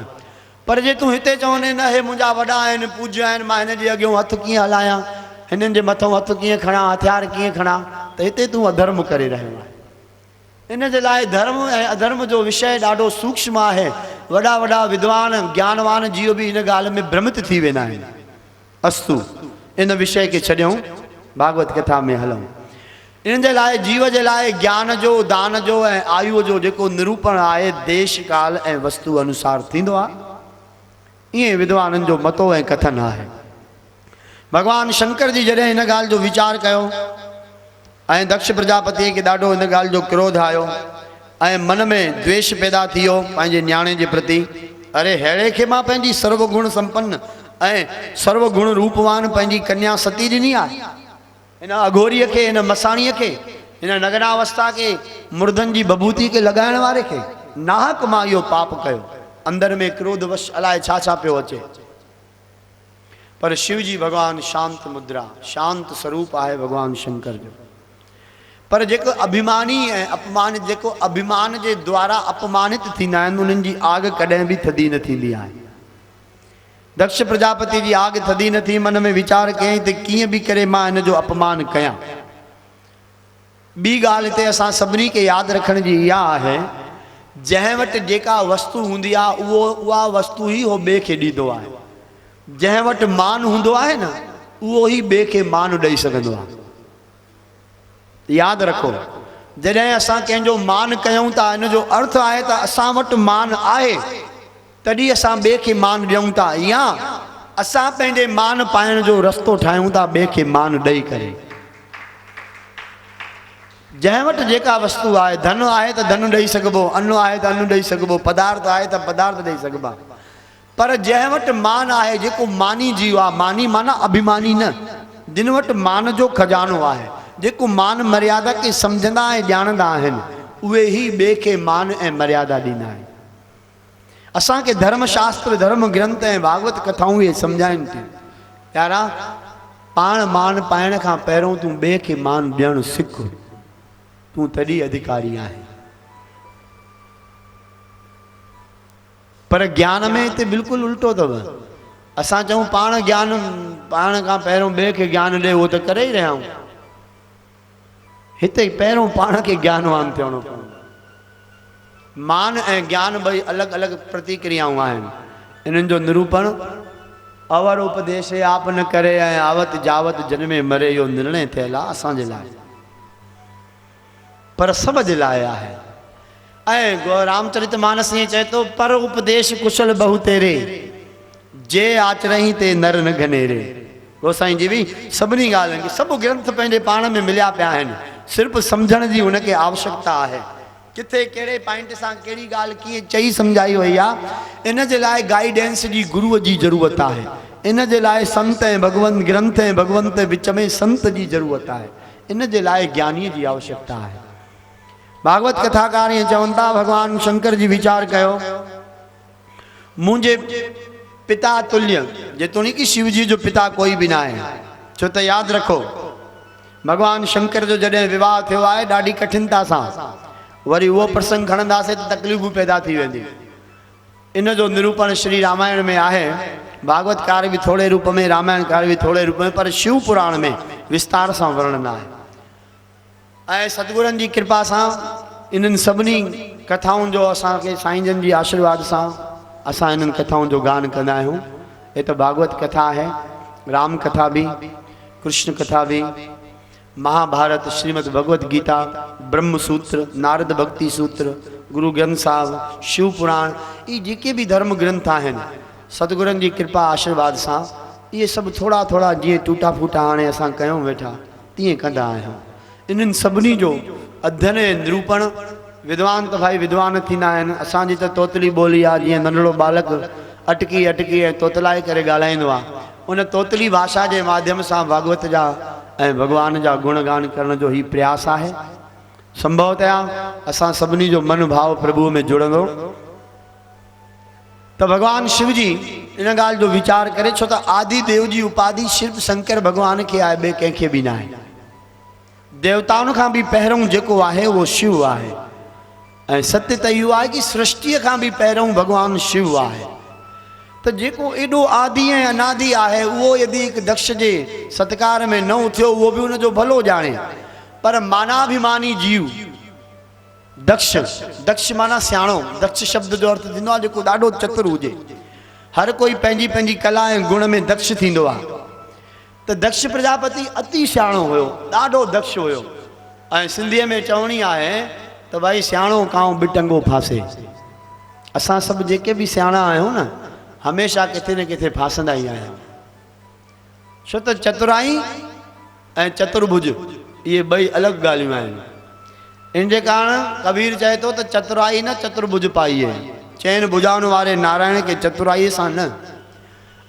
पर जे तूं हिते चवंदे न हे मुंहिंजा वॾा आहिनि, पूज्य आहिनि, मां हिन जे अॻियां हथु कीअं हलायां, हिननि जे मथां हथु कीअं खणां, हथियार कीअं खणां, त हिते तूं अधर्म करे रहियो आहीं। इन जे लाइ धर्म ऐं अधर्म जो विषय ॾाढो सूक्ष्म आहे। वॾा वॾा विद्वान ज्ञानवान जीव बि इन ॻाल्हि में भ्रमित थी वेंदा आहिनि। अस्तु, इन विषय खे छॾियूं, भागवत कथा में हलूं। इन जे लाइ जीव जे लाइ ज्ञान जो, दान जो ऐं आयु जो जेको निरूपण आहे देश काल ऐं वस्तु अनुसार थींदो आहे, ईअं विद्वाननि जो मतो ऐं कथन आहे। भगवान शंकर जी जॾहिं हिन ॻाल्हि जो वीचार कयो ऐं दक्ष प्रजापतिअ खे ॾाढो हिन ॻाल्हि जो क्रोध आयो ऐं मन में द्वेष पैदा थी वियो पंहिंजे न्याणे जे प्रति। अरे अहिड़े खे मां पंहिंजी सर्वगुण संपन्न ऐं सर्वगुण रूपवान पंहिंजी कन्या सती ॾिनी आहे, हिन अघोरीअ खे, हिन मसाणीअ खे, हिन नगनावस्था खे, मुर्दनि जी बबूती खे लॻाइण वारे खे नाहक मां इहो पाप कयो। अंदर में क्रोधवश अलाए छा छा पियो अचे। पर शिव जी भगवान शांत मुद्रा, शांत स्वरूप आहे भगवान शंकर जो। पर जेको अभिमानी ऐं अपमानित, जेको अभिमान जे द्वारा अपमानित थींदा आहिनि, उन्हनि जी आग कॾहिं बि थधी न थींदी आहे। दक्ष प्रजापति जी आग थधी न थी, मन में वीचार कयईं त कीअं बि करे मां हिन जो अपमान कयां। ॿी ॻाल्हि हिते असां सभिनी खे यादि रखण जी इहा आहे, जंहिं वटि जेका वस्तु हूंदी आहे उहा वस्तु ई उहो ॿिए खे ॾींदो आहे। जंहिं वटि मान हूंदो आहे न, उहो ई ॿिए खे मान ॾेई सघंदो आहे। यादि रखो, जॾहिं असां कंहिंजो मान कयूं था, इन जो अर्थ आहे त असां वटि मान आहे, तॾहिं असां ॿिए खे मान ॾियूं था, या असां पंहिंजे मान पाइण जो रस्तो ठाहियूं था ॿिए खे मान ॾेई करे। जंहिं वटि जेका वस्तु आहे, धन आहे त धन ॾेई सघिबो, अन्न आहे त अन्न ॾेई सघिबो, पदार्थ आहे त पदार्थ ॾेई सघिबा। पर जंहिं वटि मान आहे, जेको मानी जीव आहे, मानी माना अभिमानी न, जिन वटि मान जो खजानो आहे, जेको मान मर्यादा खे सम्झंदा ऐं ॼाणंदा आहिनि, उहे ई ॿिए खे मान ऐं मर्यादा ॾींदा आहिनि। असांखे धर्मशास्त्र, धर्म ग्रंथ ऐं भागवत कथाऊं इहे सम्झाइनि थियूं, यारा पाण मान पाइण खां पहिरियों तूं ॿिए खे मान ॾियणु सिख, तूं तॾहिं अधिकारी आहीं। पर ज्ञान में हिते बिल्कुलु उल्टो अथव। असां चऊं पाण ज्ञान पाइण खां पहिरियों ॿिए खे ज्ञान ॾे, उहो त करे ई रहिया आहियूं। हिते पहिरियों पाण खे ज्ञानवान थियणो पवंदो। मान ऐं ज्ञान ॿई अलॻि अलॻि प्रतिक्रियाऊं आहिनि। इन्हनि जो निरूपण अवर उपदेश आप न करे ऐं आवत जावत जनमे मरे, इहो निर्णय थियल आहे असांजे लाइ, पर सभ जे लाइ आहे। ऐं रामचरितमानस ईअं चए थो, पर उपदेश कुशल बहु तेरे, जे आचरही ते नर न घनेरे। गोसाईं जी बि सभिनी ॻाल्हियुनि खे, सभु ग्रंथ पंहिंजे पाण में मिलिया पिया आहिनि, सिर्फ़ु सम्झण जी हुनखे आवश्यकता आहे। किथे कहिड़े पॉइंट सां कहिड़ी ॻाल्हि कीअं चई सम्झाई वई आहे, इन जे लाइ गाइडेंस जी गुरूअ जी ज़रूरत आहे। इन जे लाइ संत ऐं भगवंत, ग्रंथ ऐं भगवंत विच में संत जी ज़रूरत आहे। इन जे लाइ ज्ञानीअ जी आवश्यकता आहे। भागवत कथाकार ईअं चवनि था, भगवान शंकर जी वीचार कयो, मुंहिंजे पिता तुल्य, जेतोणीकि शिव जी जो पिता कोई बि न आहे। छो त यादि रखो, भगवान शंकर जो जॾहिं विवाह थियो आहे ॾाढी कठिनता सां, वरी उहो प्रसंग खणंदासीं त तकलीफ़ूं पैदा थी वेंदियूं। इन जो निरूपण श्री रामायण में आहे, भागवतकार बि थोरे रूप में, रामायणकार बि थोरे रूप में, पर शिव पुराण में विस्तार सां वर्णन आहे। ऐं सतगुरनि जी कृपा सां इन्हनि सभिनी कथाउनि जो असांखे साईं जन जी आशीर्वाद सां असां इन्हनि कथाउनि जो गान कंदा आहियूं। हे त भागवत कथा आहे, राम कथा बि, कृष्ण कथा बि, महाभारत, श्रीमद भगवत गीता, ब्रह्म सूत्र, नारद भक्ति सूत्र, गुरु ग्रंथ साहिब, शिव पुराण, ये जेके भी धर्म ग्रंथ आहिनि, सतगुरनि जी कृपा आशीर्वाद सां ये सब थोड़ा थोड़ा जी टूटा फूटा हाणे असां कयूं वेठा तीअं कंदा आहियूं। इन्हनि सभिनी जो अध्ययन ऐं निरूपण विद्वान तो भाई विद्वान थींदा आहिनि। असांजी त तोतली ॿोली आहे, जीअं नंढड़ो बालक अटकी अटकी ऐं तोतलाए करे ॻाल्हाईंदो आहे, उन तोतली भाषा के माध्यम से भागवत जा ऐं भगवान जा गुणगान करण जो ही प्रयास है। संभवतया असां सभिनी जो मन भाव प्रभु में जुड़ंदो तो भगवान शिव जी इन गाल जो विचार करे, छो तो आदि देव जी उपाधि सिर्फ शंकर भगवान के आए, बे कंहिंखे भी ना है। देवताउन का भी पहिरों जेको आहे वो शिव आहे, ऐं सत्य तो इहो आहे कि सृष्टि का भी पहिरों भगवान शिव आहे। तो जेको एडो आदि ऐं अनादि आहे वो यदि एक दक्ष के सत्कार में न उठियो वो भी उन जो भलो जाने, पर मानाभिमानी जीव दक्ष, दक्ष माना सियाणो, दक्ष शब्द जो अर्थ थींदो आहे जेको ॾाढो चतुर हुजे। हर कोई पंहिंजी पंहिंजी कला ऐं गुण में दक्ष थींदो आहे। तो दक्ष प्रजापति अति सियाणो हुयो, ॾाढो दक्ष हुयो। ऐं सिंधीअ में चवणी आहे तो भाई सियाणो कांउ बिटंगो फासे। असां सभु जेके भी सियाणा आहियूं न हमेशा किथे न किथे फासंदा ही आहियूं। छो तो चतुराई ऐं चतुर्भुज ये ॿई अलग ॻाल्हियूं आहिनि। इन जे कारण कबीर चए तो चतुराई न चतुर्भुज पाइए, चैन भुजाउन वारे नारायण के चतुराई सां न।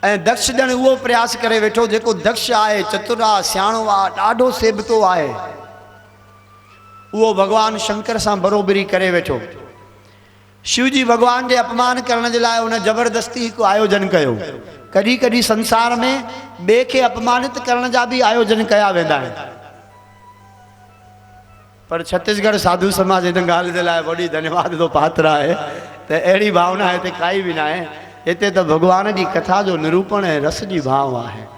ऐं दक्ष ॼण उहो प्रयास करे वेठो जेको दक्ष आहे, चतुर आहे, सियाणो आहे, ॾाढो सेबतो आहे, उहो भगवान शंकर सां बरोबरी करे वेठो। शिव जी भगवान के अपमान करण जे लाइ उन जबरदस्ती एक आयोजन कयो। कभी कभी संसार में बे के अपमानित करण जा भी आयोजन कया वेंदा आहिनि, पर छत्तीसगढ़ साधु समाज इन गाल के लिए बड़ी धन्यवाद तो पात्र है। तो अड़ी भावना इतने काई भी ना है, इतने तो भगवान की कथा जो निरूपण है, रस की भाव है।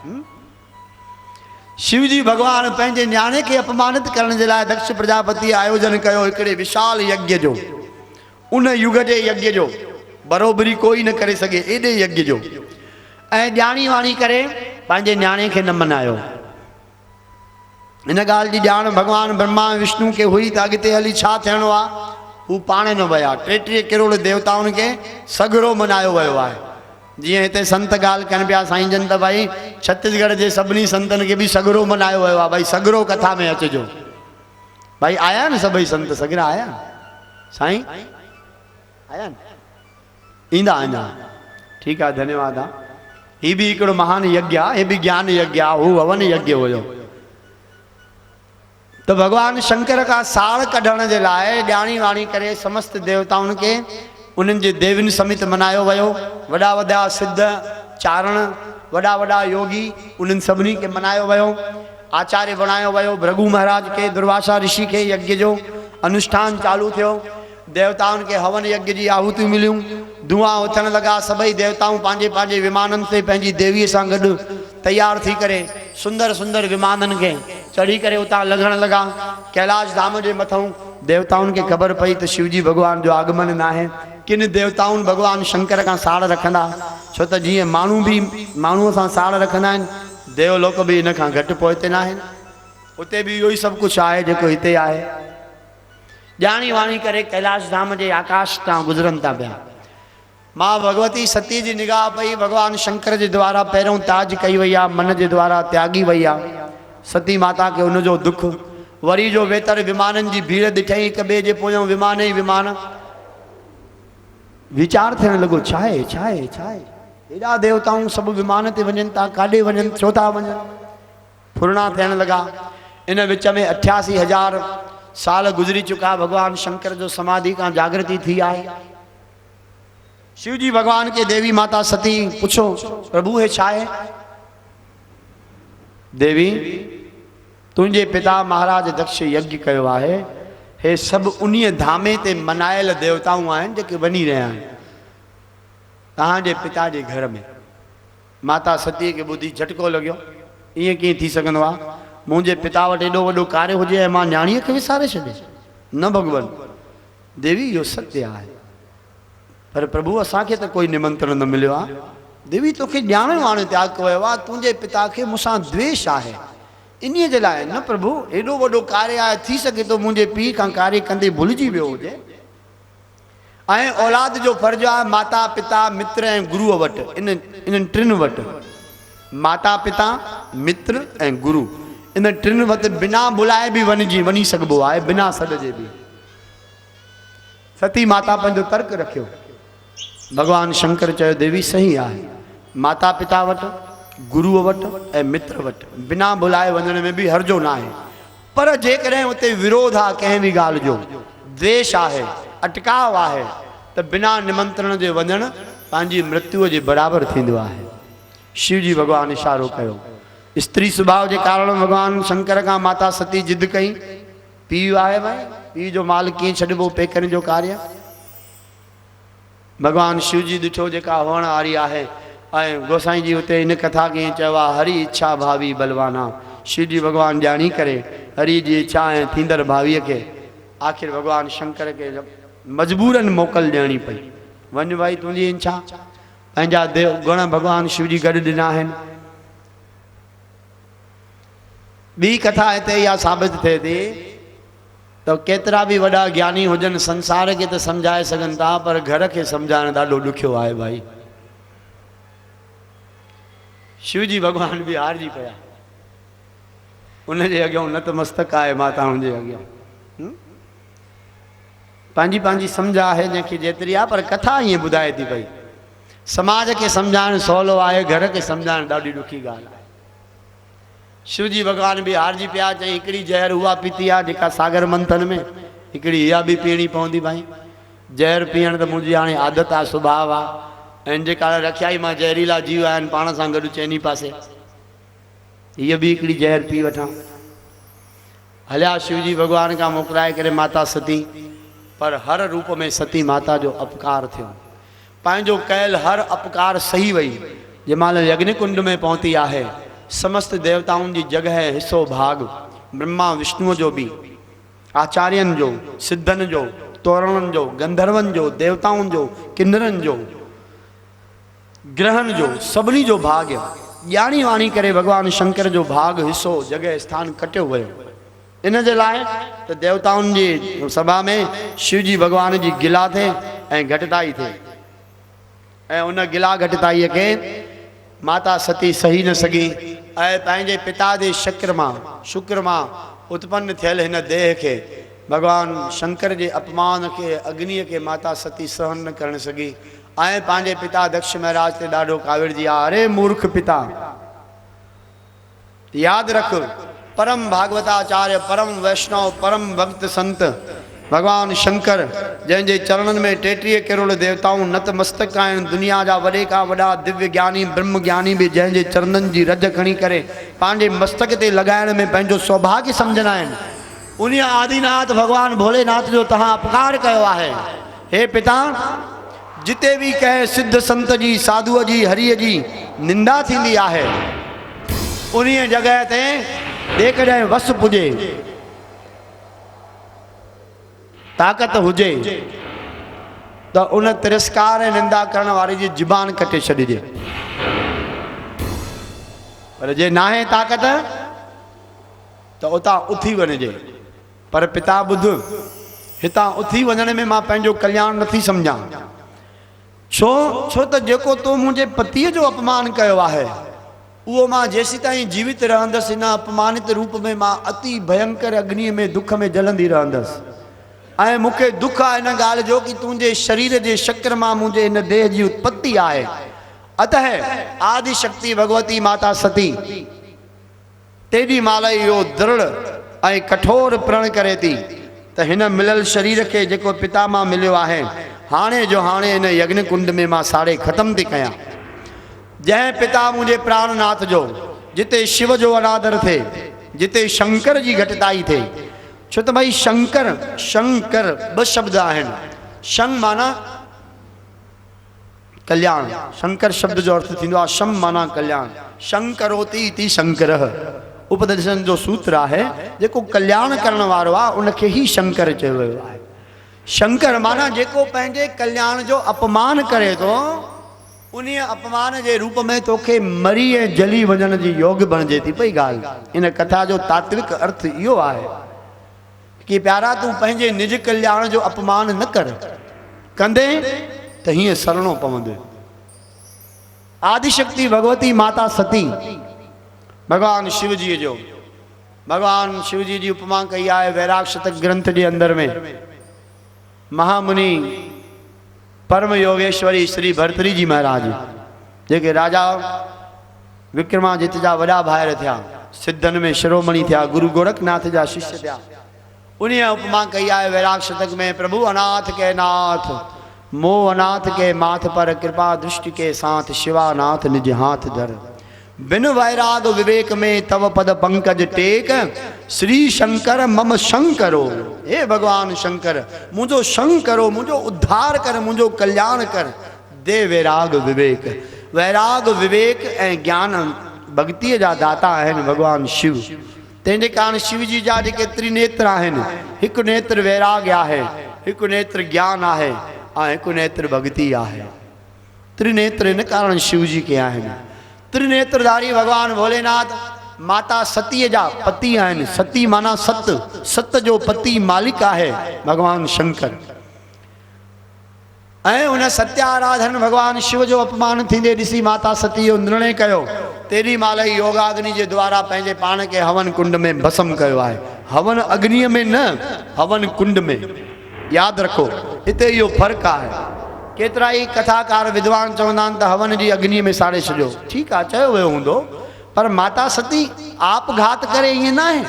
शिव जी भगवान पंहिंजे न्याणे के अपमानित करने के लिए दक्ष प्रजापति आयोजन कयो हिकिड़े विशाल यज्ञ जो। उन युग के यज्ञ जो बरोबरी कोई न करे सके, एडे यज्ञ जो। ऐं ॼाणी वाणी करे पंहिंजे न्याणे के न मनायो। इन गाल की जान भगवान ब्रह्मा विष्णु के हुई तो अगते हली छा थियणो आ हू पाणे न वया। 33 करोड़ देवताउन के सगरो मनायो वयो आहे। जीअं हिते संत गाल कन पिया साईं जन त भाई छत्तीसगढ़ के सभिनी संतन के भी सगरो मनायो वयो आहे। भाई सगरो कथा में अचजो। भाई आया न सभई संत सगरा आया साईं, आया न ईंदा ईंदा, ठीक है, धन्यवाद आहे। ही भी हिकिड़ो महान यज्ञ आहे, हे भी ज्ञान यज्ञ आहे, हू हवन यज्ञ हुयो। तो भगवान शंकर का साड़ कढ़ण के लाए ॼाणी वाणी करे समस्त देवताउन के उन्हनि जे देविन समित मनायो वयो। वॾा वॾा सिद्ध चारण, वॾा वॾा योगी, उन्हनि सभिनी के मनायो वयो। आचार्य बणायो वयो। भृगु महाराज के, दुर्वासा ऋषि के यज्ञ जो अनुष्ठान चालू थियो। देवताउन के हवन यज्ञ जी आहुति मिलियूं। धुआं उथण लगा। सभई देवताऊं पंहिंजे पंहिंजे विमानन से पंहिंजी देवीअ सां गॾु तैयार थी करे सुंदर सुंदर विमानन के चढ़ी करे उतां लंघण लगा। कैलाश धाम के मथों देवताउन के खबर पई तो शिवजी भगवान जो आगमन ना है। किन देवताउन भगवान शंकर का साड़ रखंदा, छो तो जीअं माण्हू भी माण्हूअ सां साड़ रखंदा आहिनि, देवलोक भी इन खां घटि पोइते न आहिनि। उते भी इहो ही सब कुछ आहे जेको हिते आहे। ॼाणी वाणी करे कैलाश धाम के आकाश तां गुजरन था पिया। माँ भगवती सती जी निगाह पई भगवान शंकर के द्वारा पहिरों ताज कई वही आ, मन के द्वारा त्यागी वही आ। सती माता के उनजो दुख वरी जो वेतर विमानन जी भीड़ ॾिठई, हिक ॿिए जे पोयों विमान ही विमान। विचार थियण लॻो छाहे छाहे छाहे, एॾा देवताऊं सभु विमान ते वञनि था, काॾे वञनि, छो था वञनि। फुरणा थियण लॻा। इन विच में 88,000 साल गुजरी चुका। भगवान शंकर जो समाधि का जागृति थी आहे। शिव जी भगवान के देवी माता सती पूछो प्रभु हे छाहे। देवी तुझे पिता महाराज दक्ष यज्ञ कयो आहे। हे सब उन्हीं धामे ते मनायल देवताऊं आहिनि जेके वञी रहिया आहिनि तव्हांजे पिता जे घर में। माता सती के ॿुधी झटको लॻियो, ईअं कीअं थी सघंदो आहे। मुंहिंजे पिता वटि एॾो वॾो कार्य हुजे ऐं मां न्याणीअ खे विसारे छॾे? न भगवान देवी इहो सत्य आहे, पर प्रभु असांखे त कोई निमंत्रण न मिलियो आहे। देवी तोखे ॼाण वाण त्याग कयो आहे, तुंहिंजे पिता खे मूंसां द्वेष आहे, इन्हीअ जे लाइ। न प्रभु एॾो वॾो कार्य आहे, थी सघे थो मुंहिंजे पीउ खां कार्य कंदे भुलिजी वियो हुजे। ऐं औलाद जो फर्ज़ु आहे माता पिता मित्र ऐं गुरुअ वटि, इन्हनि टिनि वटि माता पिता मित्र ऐं गुरु, इन टिनि वटि बिना बुलाए बि वञी सघिबो आहे, बिना सॾ जे बि। सती माता पंहिंजो तर्क रखियो। भगवान शंकर चयो देवी सही आहे, माता पिता वटि, गुरुअ वटि ऐं मित्र वटि बिना बुलाए वञण में बि हर्जो न आहे। पर जेकॾहिं उते विरोध आहे कंहिं बि ॻाल्हि जो, द्वेष आहे, अटकाव आहे, त बिना निमंत्रण जे वञणु पंहिंजी मृत्युअ जे बराबरि थींदो आहे। शिव जी भगवान इशारो कयो। स्त्री स्वभाव जे कारण भगवान शंकर खां माता सती जिद कई, पीउ आहे भाई, पीउ जो माल कीअं छॾिबो, पेकनि जो कार्य। भगवान शिव जी ॾिठो जेका हुअण वारी आहे, ऐं गोसाई जी उते इन कथा कीअं चयो आहे, हरी इच्छा भावी बलवाना। शिव जी भगवान ॼाणी करे हरि जी इच्छा ऐं थींदड़ भावीअ खे आख़िर भगवान शंकर खे मजबूरन मोकल ॾियणी पई। वञ भाई तुंहिंजी इच्छा। पंहिंजा देव गुण भगवान शिव जी गॾु ॾिना आहिनि। ॿी कथा हिते इहा साबित थिए थी त केतिरा बि वॾा ज्ञानी हुजनि, संसार खे त सम्झाए सघनि था, पर घर खे सम्झाइण ॾाढो ॾुखियो आहे भाई। शिव जी भगवान बि हारजी पिया, उनजे अॻियां नतमस्तक आहे माताउनि जे अॻियां। पंहिंजी पंहिंजी सम्झ आहे जंहिंखे जेतिरी आहे, पर कथा ईअं ॿुधाए थी पई। समाज खे सम्झाइणु सवलो आहे, घर खे सम्झाइणु ॾाढी ॾुखी ॻाल्हि आहे। शिव जी भगवान बि हारजी पिया, चई हिकिड़ी जहर उहा पीती आहे जेका सागर मंथन में, हिकिड़ी इहा बि पीअणी पवंदी भाई। जहर पीअण त मुंहिंजी हाणे आदत आहे, सुभाउ आहे, ऐं जेका रखिया ई मां ज़हरीला जीव आहिनि पाण सां गॾु चइनी पासे, हीअ बि हिकिड़ी जहर पी वठां। हलिया शिव जी भगवान खां मोकिलाए करे माता सती, पर हर रूप में सती माता जो अपकार थियो। पंहिंजो कयल हर अपकार सही वई। जंहिंमहिल यज्ञ कुंड में पहुती आहे, समस्त देवताउनि जी जॻह हिसो भाग, ब्रह्मा विष्णुअ जो बि, आचार्यनि जो, सिद्धनि जो, तोरणनि जो, गंधर्वनि जो, देवताउनि जो, किन्नरनि जो, ग्रहनि जो, सभिनी जो भाग्य ॼाणी वाणी करे भगवान शंकर जो भाग हिसो जॻह स्थान कटियो वियो। इन जे लाइ त देवताउनि जी सभा में शिव जी भगवान जी गिला थिए ऐं घटिताई थिए, ऐं उन गिला घटिताईअ खे माता सती सही न सघी, ऐं पंहिंजे पिता जे शुक्र मां उत्पन्न थियल हिन देह खे भगवान शंकर जे अपमान खे, अग्नीअ खे माता सती सहन न करण सघी, ऐं पंहिंजे पिता दक्ष महाराज ते ॾाढो काविड़जी आहे। अरे मूर्ख पिता, यादि रख, परम भागवताचार्य, परम वैष्णव, परम भक्त संत भगवान शंकर, जंहिंजे चरणनि में 33 करोड़ देवताऊं नतमस्तक आहिनि, दुनिया जा वॾे खां वॾा दिव्य ज्ञानी ब्रह्म ज्ञानी बि जंहिंजे चरणनि जी रज खणी करे पंहिंजे मस्तक ते लॻाइण में पंहिंजो सौभाग्य सम्झंदा आहिनि, उन आदिनाथ भगवान भोलेनाथ जो तव्हां अपकार कयो आहे। हे पिता, जिते बि कंहिं सिद्ध संत जी, साधुअ जी, हरिअ जी निंदा थींदी आहे, उन जॻह ते जेकॾहिं वस पुॼे, ताक़त हुजे, त उन तिरस्कार ऐं निंदा करण वारे जी ज़ुबान कटे छॾिजे। पर जे नाहे ताक़त त उतां उथी वञिजे। पर पिता ॿुध, हितां उथी वञण में मां पंहिंजो कल्याण नथी सम्झां। छो त जेको तो मुंहिंजे पतीअ जो अपमान कयो आहे, उहो मां जेसीं ताईं जीवित रहंदसि, इन अपमानित रूप में मां अति भयंकर अग्नीअ में दुख में जलंदी रहंदसि। ऐं मूंखे दुख आहे इन ॻाल्हि जो कि तुंहिंजे शरीर जे शक्र मां मुंहिंजे इन देह जी उत्पत्ति आहे। अतः आदि शक्ति भगवती माता सती तेॾी महिल इहो दृढ़ ऐं कठोर प्रण करे थी त हिन मिलियल शरीर खे जेको पिता मां मिलियो आहे, हाणे जो हाणे इन यज्ञ कुंड में मां साड़े ख़तमु थी कयां। जंहिं पिता मुंहिंजे प्राणनाथ जो, जिते शिव जो अनादर थिए, जिते शंकर जी घटिताई थिए, छो त भाई शंकर ॿ शब्द आहिनि। शं माना कल्याण, शंकर शब्द जो अर्थ थींदो आहे शम माना कल्याण, शंकरोति इति शंकरः, उपनिषद जो सूत्र आहे, जेको कल्याण करण वारो आहे उनखे ई शंकर चयो वियो आहे। शंकर माना जेको पंहिंजे कल्याण जो अपमान करे थो, उन अपमान जे रूप में तोखे मरी ऐं जली वञण जी योग बणिजे थी पई ॻाल्हि। इन कथा जो तात्विक अर्थ इहो आहे कि प्यारा, तूं पंहिंजे निज कल्याण जो अपमान न कर, कंदे त हीअं सरणो पवंदो। आदिशक्ति भगवती माता सती भगवान शिव जी जो भगवान शिव जी जी उपमा कई है वैराग शतक ग्रंथ के अंदर में। महामुनि परम योगेश्वरी श्री भर्तरी जी महाराज जेके राजा विक्रमादित्य जा वड़ा भायर थे, सिद्धन में शिरोमणि थे, गुरु गोरखनाथ जा शिष्य थे। उन्हें उपमा कही है वैराग शतक में, प्रभु अनाथ के नाथ मोह अनाथ के माथ पर कृपा दृष्टि के साथ शिवानाथ निज हाथ धर, बिन वैराग विवेक में तव पद पंकज टेक, श्री शंकर मम शंकरो। हे भगवान शंकर मुझो शंकरो, मुझो उद्धार कर, मुझो कल्याण कर, दे वैराग विवेक। वैराग विवेक ऐं ज्ञान भक्ति जा दाता आहिनि भगवान शिव। तंहिंजे कारण शिव जी जा जेके त्रिनेत्र आहिनि, हिकु नेत्र वैराग्य आहे, हिकु नेत्र ज्ञान आहे ऐं हिकु नेत्र भक्ति आहे। त्रिनेत्र इन कारण शिव जी के आहिनि। त्रिनेत्रधारी भगवान भोलेनाथ माता सतीअ जा पति आहिनि। सती माना सत, सत जो पति मालिक आहे भगवान शंकर। ऐं उन सत्याराधन भगवान शिव जो अपमान थींदे ॾिसी माता सती जो निर्णय कयो, तेरी महिल ई योगाग्नि जे द्वारा पंहिंजे पाण खे हवन कुंड में भस्म कयो आहे। हवन अग्निअ में न, हवन कुंड में। यादि रखो हिते इहो फ़र्क़ु आहे। केतिरा ई कथाकार विद्वान चवंदा आहिनि त हवन जी अग्निअ में साड़े छॾियो, ठीकु आहे चयो वियो हूंदो, पर माता सती आपघात करे ईअं न आहे।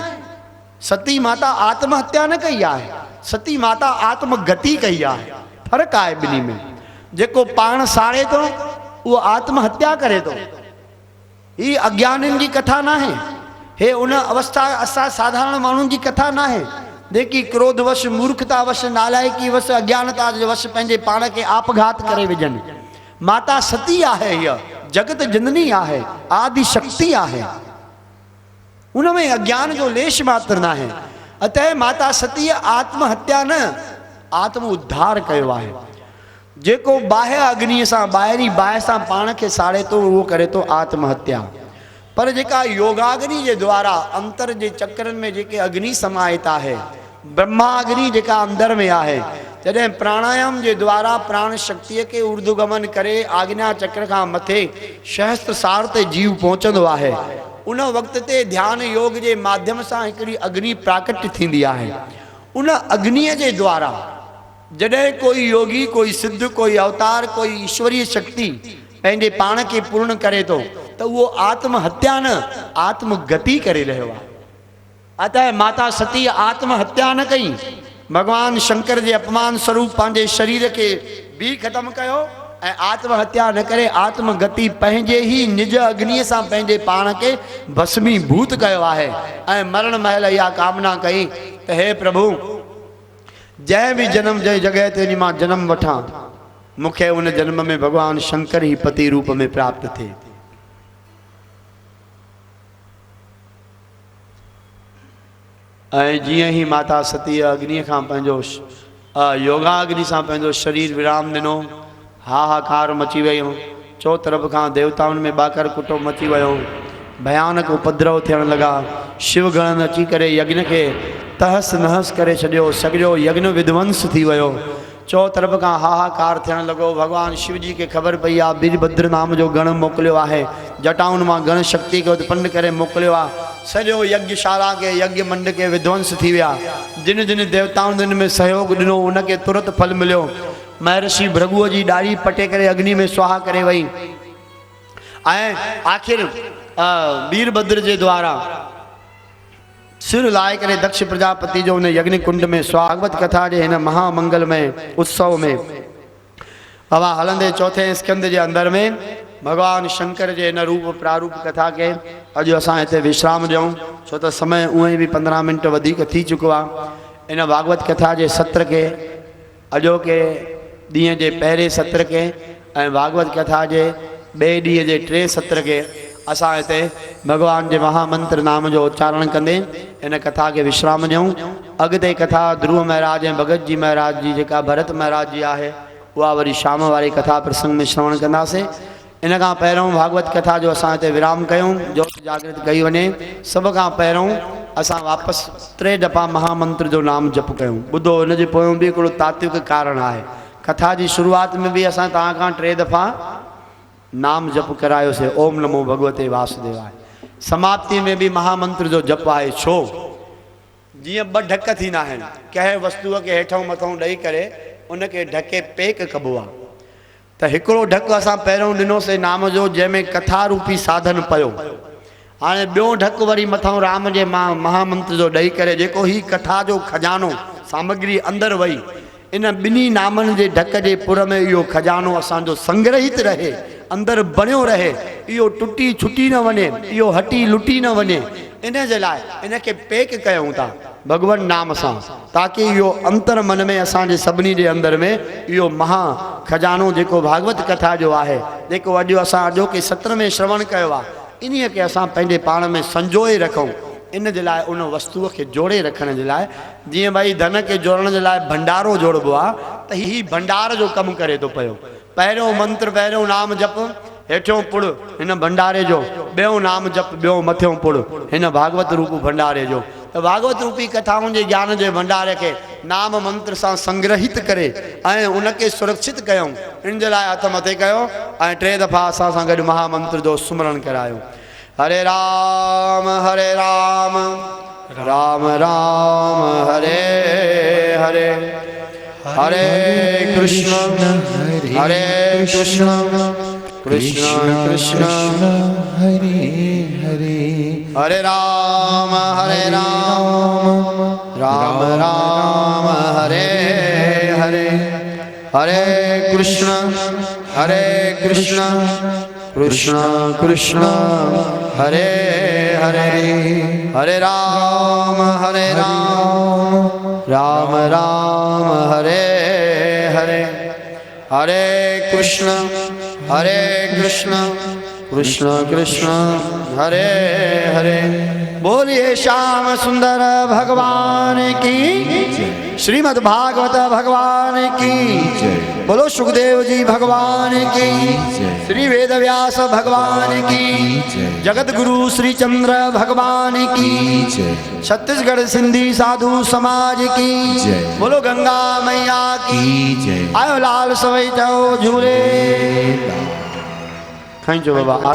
सती माता आत्महत्या न कई आहे, सती माता आत्मगति कई आहे। फर्क आहे ॿिन्ही में। जेको पाण साड़े थो उहो आत्महत्या करे थो। ही अज्ञानिन जी कथा न आहे, हे उन अवस्था असां साधारण माण्हुनि जी कथा न आहे जेकी क्रोधवश, मूर्खतावश, नालायकी वश, अज्ञानता जे वश पंहिंजे पाण खे आपघात करे विझनि। माता सती आहे, हीअ जगत जननी आहे, आदि शक्ति आहे, उनमें अज्ञान जो लेश मात्र न आहे। अतः माता सतीअ आत्महत्या न, आत्म उद्धार कयो आहे। जेको बाह्य अग्नि सां, ॿाहिरी बाहि सां पाण खे साड़े थो उहो करे थो आत्महत्या। पर जेका योगाग्नि जे द्वारा अंतर जे चक्रनि में जेके अग्नि समाहित आहे, ब्रह्मा अग्नि जेका अंदर में आहे, जॾहिं प्राणायाम जे द्वारा प्राण शक्तिअ खे ऊर्ध्वगमन करे आज्ञा चक्र खां मथे सहस्त्र सार ते जीव पहुचंदो आहे, उन वक़्त ते ध्यान योग जे माध्यम सां हिकिड़ी अग्नि प्राकट थींदी आहे। उन अग्निअ जे द्वारा जॾहिं कोई योगी, कोई सिद्ध, कोई अवतार, कोई ईश्वरीय शक्ति पंहिंजे पाण खे पूर्ण करे थो त उहो आत्महत्या न, आत्मगति करे रहियो आहे। अतः माता सती आत्महत्या न कई, भगवान शंकर जे अपमान स्वरूप पंहिंजे शरीर खे बि ख़त्म कयो ऐं आत्महत्या न करे आत्मगति पंहिंजे ई निज अग्निअ सां पंहिंजे पाण खे भस्मीभूत कयो आहे। ऐं मरण महिल इहा कामना कई त हे प्रभु, जंहिं बि जन्म जे जॻह ते वञी मां जन्म वठां, मूंखे उन जन्म में भगवान शंकर ई पति रूप में प्राप्त थिए। ऐं जीअं ई माता सतीअ अग्निअ खां पंहिंजो योगाग्नि सां पंहिंजो शरीर विराम ॾिनो, हाहाकार मची वियो, चो तरफ़ खां देवताउनि में ॿाकर कुटो मची वियो, भयानक उपद्रव थियण लॻा। शिवगण अची करे यज्ञ खे तहस नहस करे छॾियो, सॼो यज्ञ विध्वंस थी वियो। चो तरफ़ खां हाहाकार थियण लॻो। भगवान शिव जी खे ख़बर पई आहे वीरभद्र नाम जो गण मोकिलियो आहे, जटाउनि मां गण शक्ति खे उत्पन्न करे मोकिलियो आहे। सॼो यज्ञशाला के यज्ञ मंड के विध्वंस थी विया। जिन जिन देवताउनि में सहयोग ॾिनो उनखे तुरंत फल मिलियो। महर्षि भृगुअ जी ॾाढ़ी पटे करे अग्नि में स्वाहा करे वई ऐं आख़िर वीरभद्र जे द्वारा सिर लाए करे दक्ष प्रजापति जो उन यज्ञ कुंड में स्वागत कथा जे हिन महामंगलमय उत्सव में हवा हलंदे चौथे स्कंद जे अंदर में भगवान शंकर जे हिन रूप प्रारूप कथा के अॼु असां हिते विश्राम ॾियूं, छो त समय उहे बि 15 मिंट वधीक थी चुको आहे। इन भागवत कथा जे सत्र के अॼोके ॾींहं जे पहिरें सत्र के ऐं भागवत कथा जे ॿिए ॾींहं जे 3 सत्र के असां हिते भगवान जे महामंत्र नाम जो उच्चारण कंदे इन कथा के विश्राम ॾियूं। अॻिते कथा ध्रुव महाराज ऐं भगत जी महाराज जी जेका भरत महाराज जी आहे उहा वरी शाम वारी कथा प्रसंग में श्रवण कंदासीं। इन खां पहिरों भागवत कथा जो असां हिते विराम कयूं, जोत जागृत कई वञे। सभ खां पहिरों असां वापसि 3 दफ़ा महामंत्र जो नाम जप कयूं। ॿुधो, हुन जे पोयों बि हिकिड़ो तात्विक कारण आहे। कथा जी शुरूआत में भी असां तव्हां खां 3 दफ़ा नाम जप करायो से ओम नमो भगवते वासुदेवाय। समाप्ति में भी महामंत्र जो जप है छो जी ब ढक थींदा आहिनि कंहिं वस्तुअ खे हेठों मथों ॾेई करे उनके ढके पेक कबो आहे। त हिकिड़ो ढक असां पहिरियों ॾिनोसीं नाम जो जंहिंमें कथा रूपी साधन पियो। हाणे ॿियो ढक वरी मथां राम जे महामंत्र जो ॾेई करे जेको ही कथा जो खजानो सामग्री अंदरि वई इन ॿिन्ही नामनि जे ढक जे पुर में इहो खजानो असांजो संग्रहित रहे अंदरि बणियो रहे, इहो टुटी छुटी न वञे, इहो हटी लुटी न वञे। इन जे लाइ इनखे पैक कयूं था भगवान नाम सां ताकि इहो अंतर मन में असांजे सभिनी जे अंदरि में इहो महा खजानो जेको भागवत कथा जो आहे जेको अॼु असां अॼोके सत्र में श्रवण कयो आहे इन्हीअ खे असां पंहिंजे पाण में संजोए रखूं। इन जे लाइ उन वस्तुअ खे जोड़े रखण जे लाइ जीअं भई धन खे जोड़ण जे लाइ भंडारो जोड़बो आहे त ही भंडार जो कमु करे थो पियो। पहिरियों मंत्र पहिरियों नाम जप हेठियों पुड़ हिन भंडारे जो, ॿियों नाम जप ॿियों मथियों पुड़ हिन भागवत रूप भंडारे जो। त भागवत रूपी कथाउनि जे ज्ञान जे भंडारे खे नाम मंत्र सां संग्रहित करे ऐं उनखे सुरक्षित कयूं। इन जे लाइ हथ मथे कयो ऐं 3 दफ़ा असां सां गॾु महामंत्र जो सुमरण करायो। हरे राम राम राम हरे हरे, हरे कृष्ण कृष्ण कृष्ण हरे हरे, हरे राम राम राम हरे हरे, हरे कृष्ण कृष्ण कृष्ण हरे हरे, हरे राम राम राम हरे हरे, हरे कृष्ण कृष्ण कृष्ण हरे हरे। बोलिए श्याम सुंदर भगवान की, श्रीमद् भागवत भगवान की, बोलो सुखदेव जी भगवान की, श्री वेद व्यास भगवान की, जगत गुरु श्री चंद्र भगवान की, छत्तीसगढ़ सिंधी साधु समाज की, बोलो गंगा मैया की, आयो लाल सवई जाओ झूले खींचो बाबा।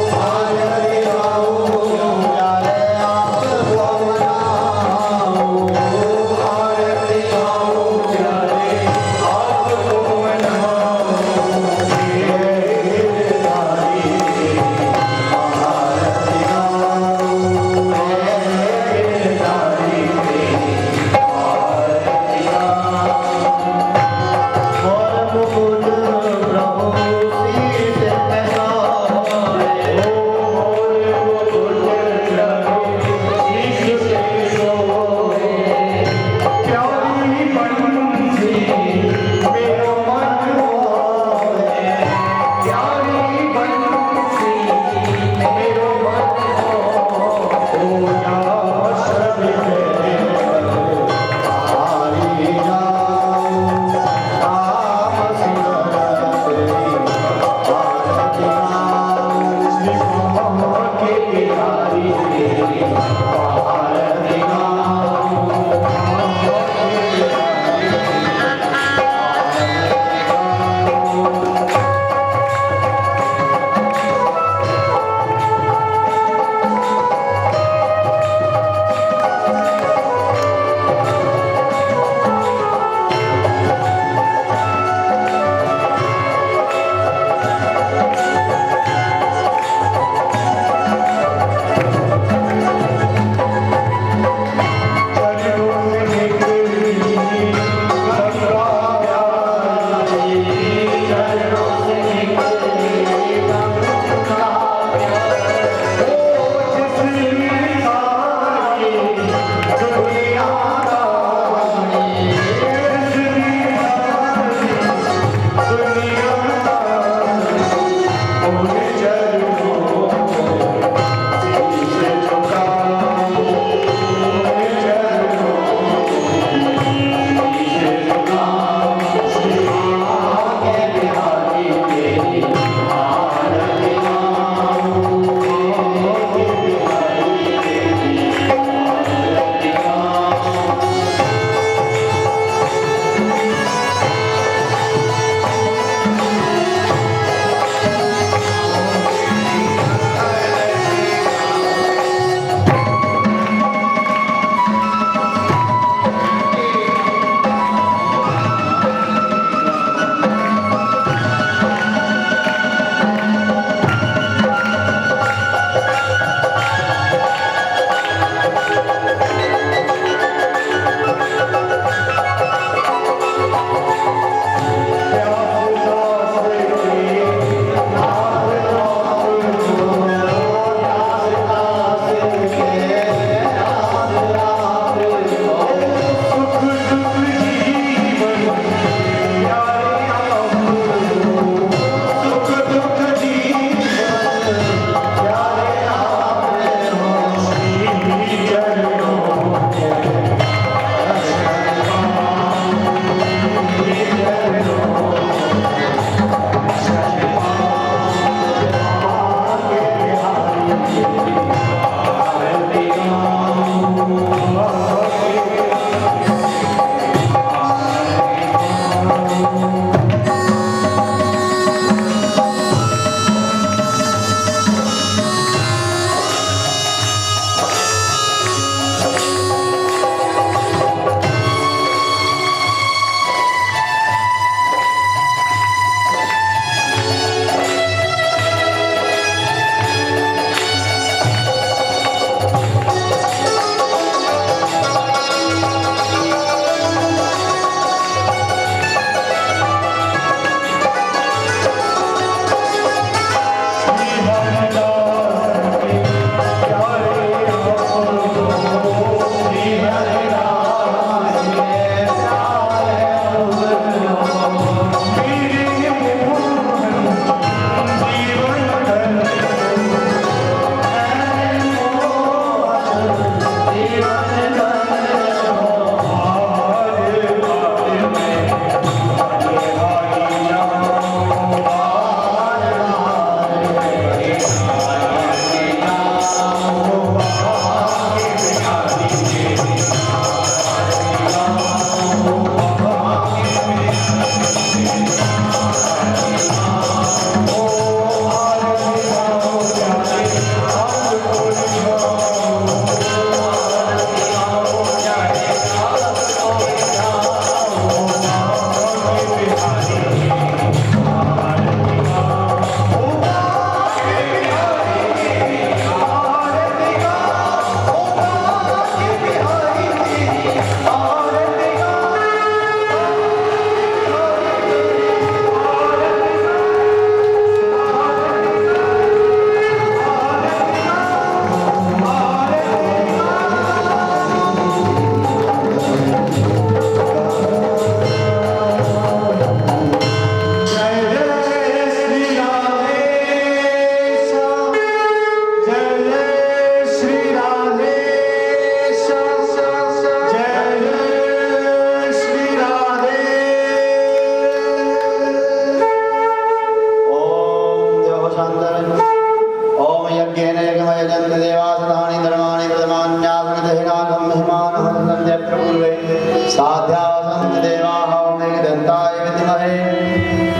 साध्यासंदेवाः मेघदन्ताय विद्महे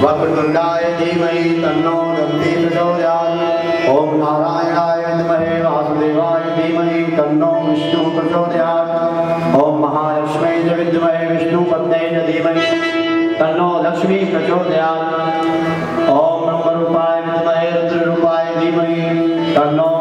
वक्रतुण्डाय धीमहि तन्नो दन्ती प्रचोदयात्। ओम नारायणाय विद्महे वासुदेवाय धीमहि तन्नो विष्णु प्रचोदयात्। ओम महालक्ष्मी च विद्महे विष्णुपत्न्यै च धीमहि तन्नो लक्ष्मी प्रचोदयात्। ओम ब्रह्मरूपाय विद्महे रुद्ररूपाय धीमहि तन्नो